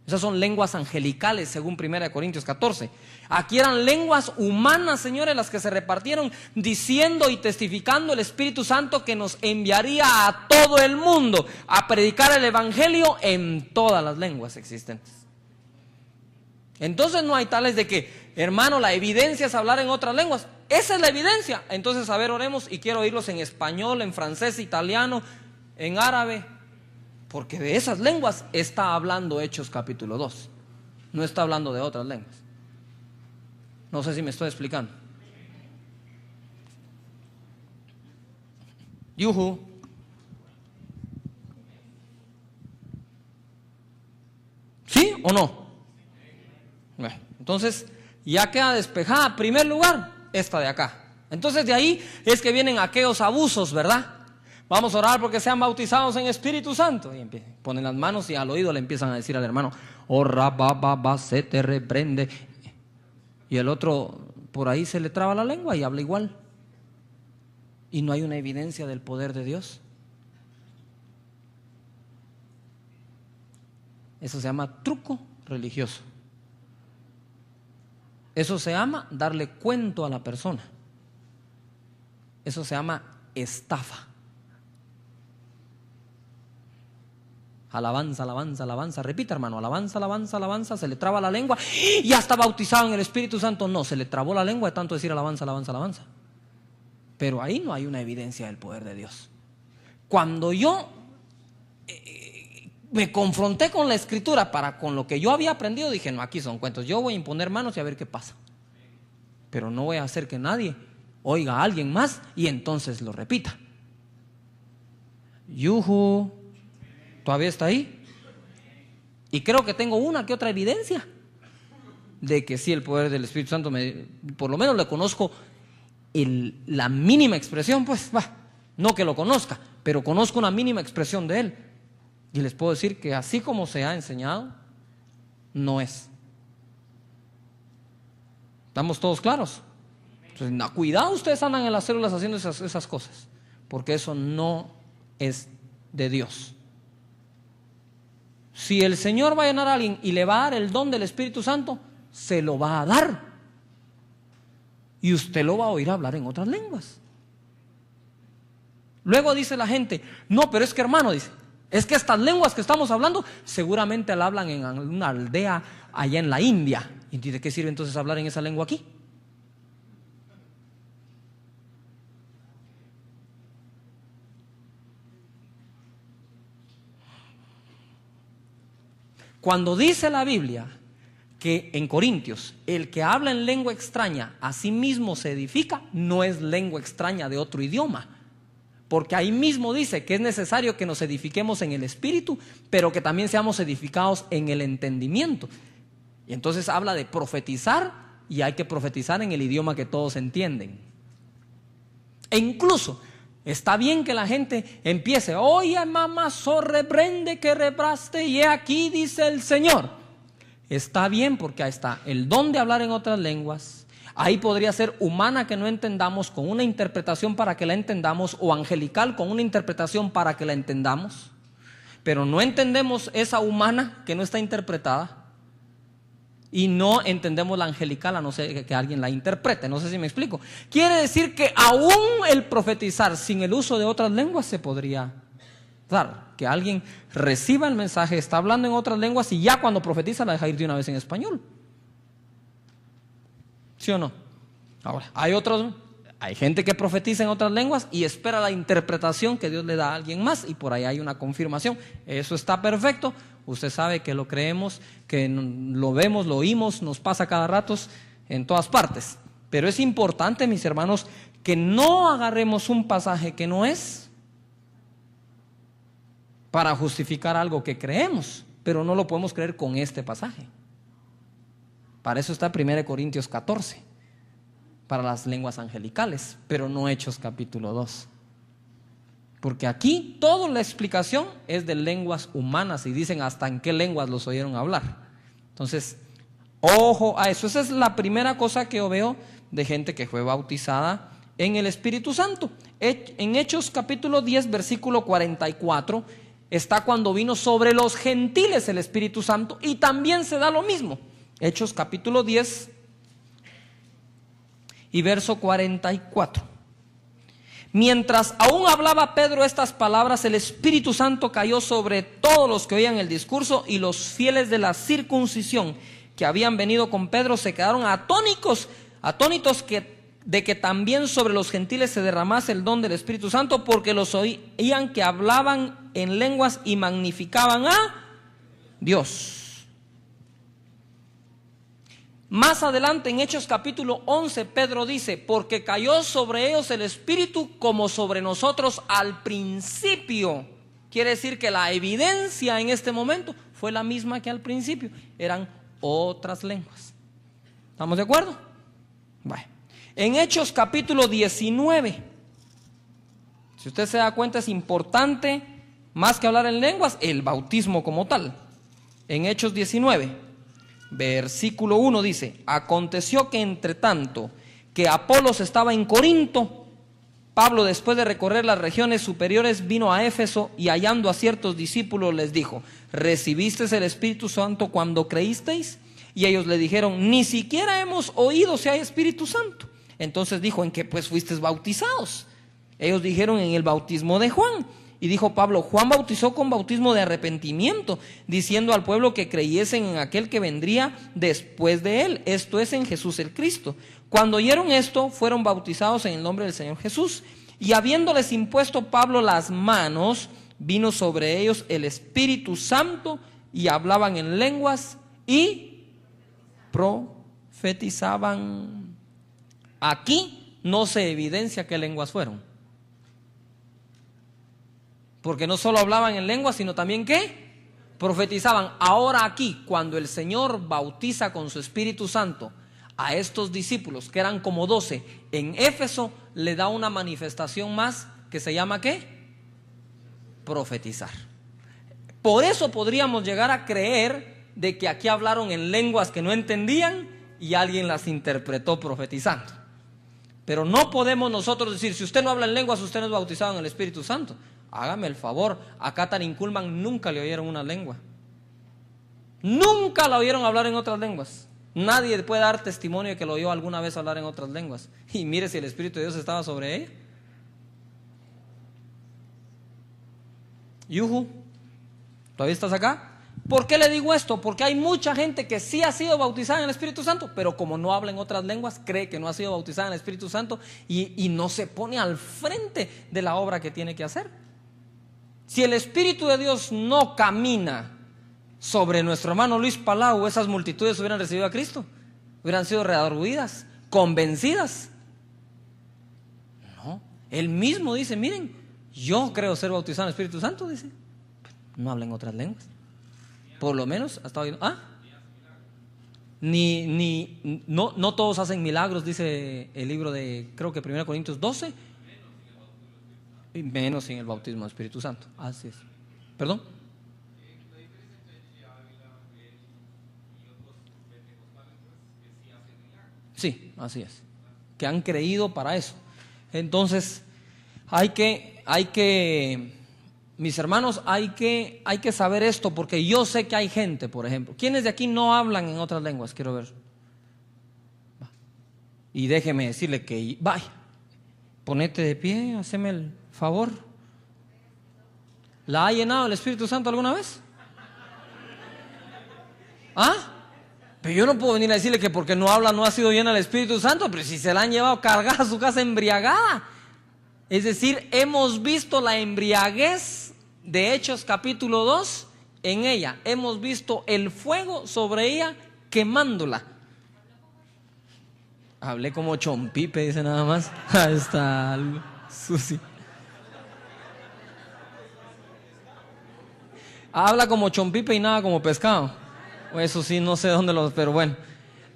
Esas son lenguas angelicales según 1 Corintios 14. Aquí eran lenguas humanas, señores, las que se repartieron, diciendo y testificando el Espíritu Santo que nos enviaría a todo el mundo a predicar el Evangelio en todas las lenguas existentes. Entonces no hay tales de que, hermano, la evidencia es hablar en otras lenguas. Esa es la evidencia. Entonces, a ver, oremos, y quiero oírlos en español, en francés, italiano, en árabe, porque de esas lenguas está hablando Hechos capítulo 2. No está hablando de otras lenguas. No sé si me estoy explicando. Yuhu. ¿Sí o no? Bueno, entonces ya queda despejada, en primer lugar, esta de acá. Entonces de ahí es que vienen aquellos abusos, ¿verdad? Vamos a orar porque sean bautizados en Espíritu Santo. Y ponen las manos y al oído le empiezan a decir al hermano, se te reprende. Y el otro por ahí se le traba la lengua y habla igual. Y no hay una evidencia del poder de Dios. Eso se llama truco religioso. Eso se llama darle cuento a la persona. Eso se llama estafa. alabanza, alabanza, alabanza. Repita, hermano, alabanza, alabanza, alabanza. Se le traba la lengua y ya está bautizado en el Espíritu Santo. No, se le trabó la lengua de tanto decir alabanza, alabanza, alabanza. Pero ahí no hay una evidencia del poder de Dios. Cuando yo me confronté con la Escritura con lo que yo había aprendido, dije, no, aquí son cuentos. Yo voy a imponer manos y a ver qué pasa. Pero no voy a hacer que nadie oiga a alguien más y entonces lo repita. Yuhu, ¿todavía está ahí? Y creo que tengo una que otra evidencia de que sí, el poder del Espíritu Santo, por lo menos le conozco la mínima expresión, pues, no que lo conozca, pero conozco una mínima expresión de él. Y les puedo decir que así como se ha enseñado, no es. ¿Estamos todos claros? Entonces, no, cuidado, ustedes andan en las células haciendo esas cosas, porque eso no es de Dios. Si el Señor va a llenar a alguien y le va a dar el don del Espíritu Santo, se lo va a dar. Y usted lo va a oír hablar en otras lenguas. Luego dice la gente, no, pero es que, hermano, dice, es que estas lenguas que estamos hablando seguramente la hablan en una aldea allá en la India. ¿Y de qué sirve entonces hablar en esa lengua aquí? Cuando dice la Biblia que en Corintios el que habla en lengua extraña a sí mismo se edifica, no es lengua extraña de otro idioma, porque ahí mismo dice que es necesario que nos edifiquemos en el espíritu, pero que también seamos edificados en el entendimiento. Y entonces habla de profetizar, y hay que profetizar en el idioma que todos entienden. E incluso está bien que la gente empiece, oye mamá, reprende que repraste, y aquí dice el Señor. Está bien, porque ahí está el don de hablar en otras lenguas. Ahí podría ser humana que no entendamos con una interpretación para que la entendamos, o angelical con una interpretación para que la entendamos. Pero no entendemos esa humana que no está interpretada, y no entendemos la angelical a no ser que alguien la interprete. No sé si me explico. Quiere decir que aún el profetizar sin el uso de otras lenguas se podría dar. Que alguien reciba el mensaje, está hablando en otras lenguas y ya cuando profetiza la deja ir de una vez en español. ¿Sí o no? Ahora, hay gente que profetiza en otras lenguas y espera la interpretación que Dios le da a alguien más, y por ahí hay una confirmación. Eso está perfecto. Usted sabe que lo creemos, que lo vemos, lo oímos, nos pasa cada rato en todas partes. Pero es importante, mis hermanos, que no agarremos un pasaje que no es para justificar algo que creemos, pero no lo podemos creer con este pasaje. Para eso está 1 Corintios 14, para las lenguas angelicales, pero no Hechos capítulo 2. Porque aquí toda la explicación es de lenguas humanas, y dicen hasta en qué lenguas los oyeron hablar. Entonces, ojo a eso. Esa es la primera cosa que yo veo de gente que fue bautizada en el Espíritu Santo. En Hechos capítulo 10, versículo 44, está cuando vino sobre los gentiles el Espíritu Santo, y también se da lo mismo. Hechos capítulo 10 y verso 44. Mientras aún hablaba Pedro estas palabras, el Espíritu Santo cayó sobre todos los que oían el discurso, y los fieles de la circuncisión que habían venido con Pedro se quedaron atónitos de que también sobre los gentiles se derramase el don del Espíritu Santo, porque los oían que hablaban en lenguas y magnificaban a Dios. Más adelante en Hechos capítulo 11, Pedro dice, porque cayó sobre ellos el Espíritu como sobre nosotros al principio. Quiere decir que la evidencia en este momento fue la misma que al principio, eran otras lenguas. ¿Estamos de acuerdo? Bueno. En Hechos capítulo 19, si usted se da cuenta, es importante, más que hablar en lenguas, el bautismo como tal. En Hechos 19 versículo 1 dice, aconteció que entre tanto que Apolos estaba en Corinto, Pablo, después de recorrer las regiones superiores, vino a Éfeso, y hallando a ciertos discípulos les dijo, ¿recibisteis el Espíritu Santo cuando creísteis? Y ellos le dijeron, ni siquiera hemos oído si hay Espíritu Santo. Entonces dijo, ¿en qué pues fuisteis bautizados? Ellos dijeron, en el bautismo de Juan. Y dijo Pablo: Juan bautizó con bautismo de arrepentimiento, diciendo al pueblo que creyesen en aquel que vendría después de él, esto es, en Jesús el Cristo. Cuando oyeron esto, fueron bautizados en el nombre del Señor Jesús. Y habiéndoles impuesto Pablo las manos, vino sobre ellos el Espíritu Santo, y hablaban en lenguas y profetizaban. Aquí no se evidencia qué lenguas fueron, porque no solo hablaban en lenguas, sino también ¿qué? Profetizaban. Ahora aquí, cuando el Señor bautiza con su Espíritu Santo a estos discípulos, que eran como 12, en Éfeso, le da una manifestación más que se llama ¿qué? Profetizar. Por eso podríamos llegar a creer de que aquí hablaron en lenguas que no entendían y alguien las interpretó profetizando. Pero no podemos nosotros decir: si usted no habla en lenguas, usted no es bautizado en el Espíritu Santo. Hágame el favor, a Katharine Kuhlman nunca le oyeron una lengua. Nunca la oyeron hablar en otras lenguas. Nadie puede dar testimonio de que lo oyó alguna vez hablar en otras lenguas. Y mire si el Espíritu de Dios estaba sobre ella. Yuhu, ¿todavía estás acá? ¿Por qué le digo esto? Porque hay mucha gente que sí ha sido bautizada en el Espíritu Santo, pero como no habla en otras lenguas, cree que no ha sido bautizada en el Espíritu Santo y no se pone al frente de la obra que tiene que hacer. Si el Espíritu de Dios no camina sobre nuestro hermano Luis Palau, esas multitudes hubieran recibido a Cristo, hubieran sido redarguidas, convencidas. No, él mismo dice: miren, yo creo ser bautizado en el Espíritu Santo, dice. No habla en otras lenguas. Por lo menos hasta hoy. No todos hacen milagros, dice el libro de, creo que 1 Corintios 12. Y menos sin el bautismo del Espíritu Santo. Así es. ¿Perdón? Sí, así es. Que han creído para eso. Entonces, hay que, mis hermanos, hay que saber esto, porque yo sé que hay gente, por ejemplo. ¿Quiénes de aquí no hablan en otras lenguas? Quiero ver. Y déjeme decirle que, vaya, ponete de pie, haceme el favor. ¿La ha llenado el Espíritu Santo alguna vez? Pero yo no puedo venir a decirle que porque no habla no ha sido llena el Espíritu Santo, pero si se la han llevado cargada a su casa embriagada. Es decir, hemos visto la embriaguez de Hechos capítulo 2 en ella. Hemos visto el fuego sobre ella quemándola. Hablé como chompipe, dice nada más. Ahí está, Susi. Habla como chompipe y nada como pescado. Eso sí, no sé dónde pero bueno.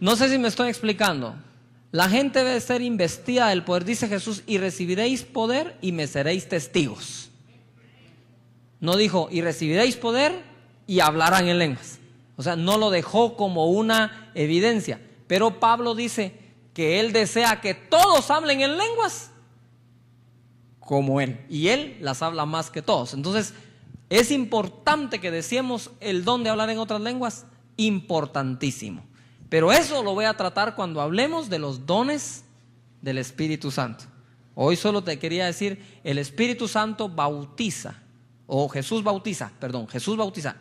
No sé si me estoy explicando. La gente debe ser investida del poder, dice Jesús: y recibiréis poder y me seréis testigos. No dijo: y recibiréis poder y hablarán en lenguas. O sea, no lo dejó como una evidencia. Pero Pablo dice que él desea que todos hablen en lenguas como él. Y él las habla más que todos. Entonces, es importante que deseemos el don de hablar en otras lenguas. Importantísimo. Pero eso lo voy a tratar cuando hablemos de los dones del Espíritu Santo. Hoy solo te quería decir: el Espíritu Santo bautiza, o Jesús bautiza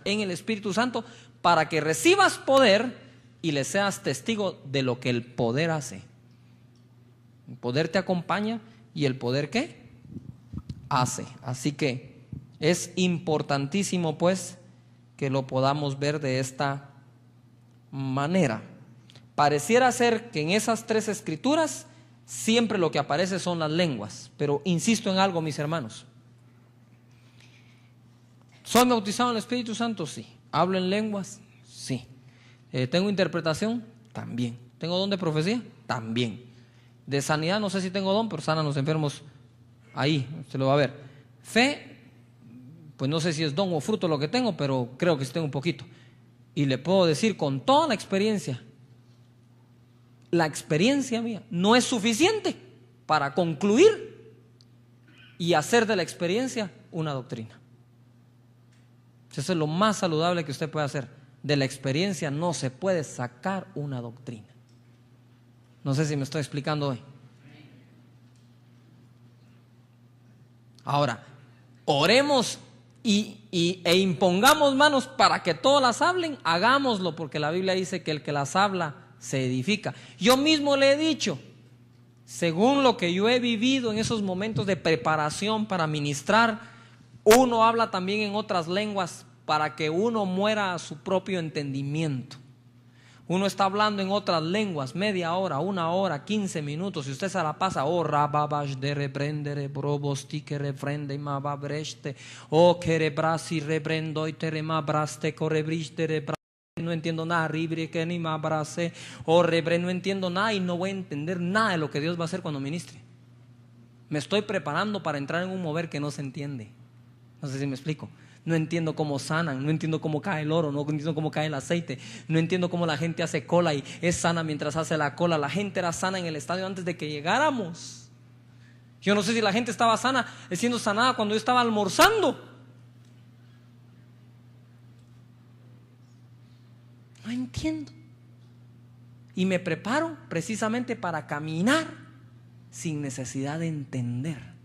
en el Espíritu Santo para que recibas poder y le seas testigo de lo que el poder hace. El poder te acompaña y el poder ¿qué? Hace. Así que es importantísimo pues que lo podamos ver de esta manera. Pareciera ser que en esas tres escrituras siempre lo que aparece son las lenguas, pero insisto en algo, mis hermanos. ¿Soy bautizado en el Espíritu Santo? Sí. ¿Hablo en lenguas? Sí. ¿Tengo interpretación? También. ¿Tengo don de profecía? También. De sanidad no sé si tengo don, pero sanan los enfermos. Ahí se lo va a ver. Fe, pues no sé si es don o fruto lo que tengo, pero creo que sí tengo un poquito. Y le puedo decir con toda la experiencia mía no es suficiente para concluir y hacer de la experiencia una doctrina. Eso es lo más saludable que usted puede hacer. De la experiencia no se puede sacar una doctrina. No sé si me estoy explicando hoy. Ahora, oremos e impongamos manos para que todas las hablen, hagámoslo, porque la Biblia dice que el que las habla se edifica. Yo mismo le he dicho, según lo que yo he vivido en esos momentos de preparación para ministrar, uno habla también en otras lenguas para que uno muera a su propio entendimiento. Uno está hablando en otras lenguas, media hora, 1 hora, 15 minutos. Si usted se la pasa, oh rababash de reprendere, brobosti que refrende y mababreste, oh que rebrasi reprendo y teremabraste, correbriste rebrase. No entiendo nada, ribre que ni mabrase, oh rebre, no entiendo nada y no voy a entender nada de lo que Dios va a hacer cuando ministre. Me estoy preparando para entrar en un mover que no se entiende. No sé si me explico. No entiendo cómo sanan, no entiendo cómo cae el oro, no entiendo cómo cae el aceite, no entiendo cómo la gente hace cola y es sana mientras hace la cola. La gente era sana en el estadio antes de que llegáramos. Yo no sé si la gente estaba sana, siendo sanada cuando yo estaba almorzando. No entiendo. Y me preparo precisamente para caminar sin necesidad de entender.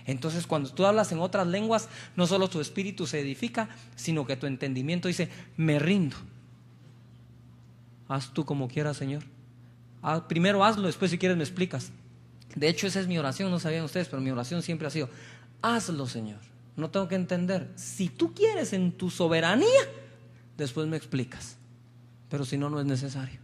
Entonces, cuando tú hablas en otras lenguas, no solo tu espíritu se edifica, sino que tu entendimiento dice, me rindo. Haz tú como quieras, Señor. Primero hazlo, después si quieres me explicas. De hecho, esa es mi oración, no sabían ustedes, pero mi oración siempre ha sido, hazlo, Señor. No tengo que entender. Si tú quieres en tu soberanía, después me explicas. Pero si no, no es necesario.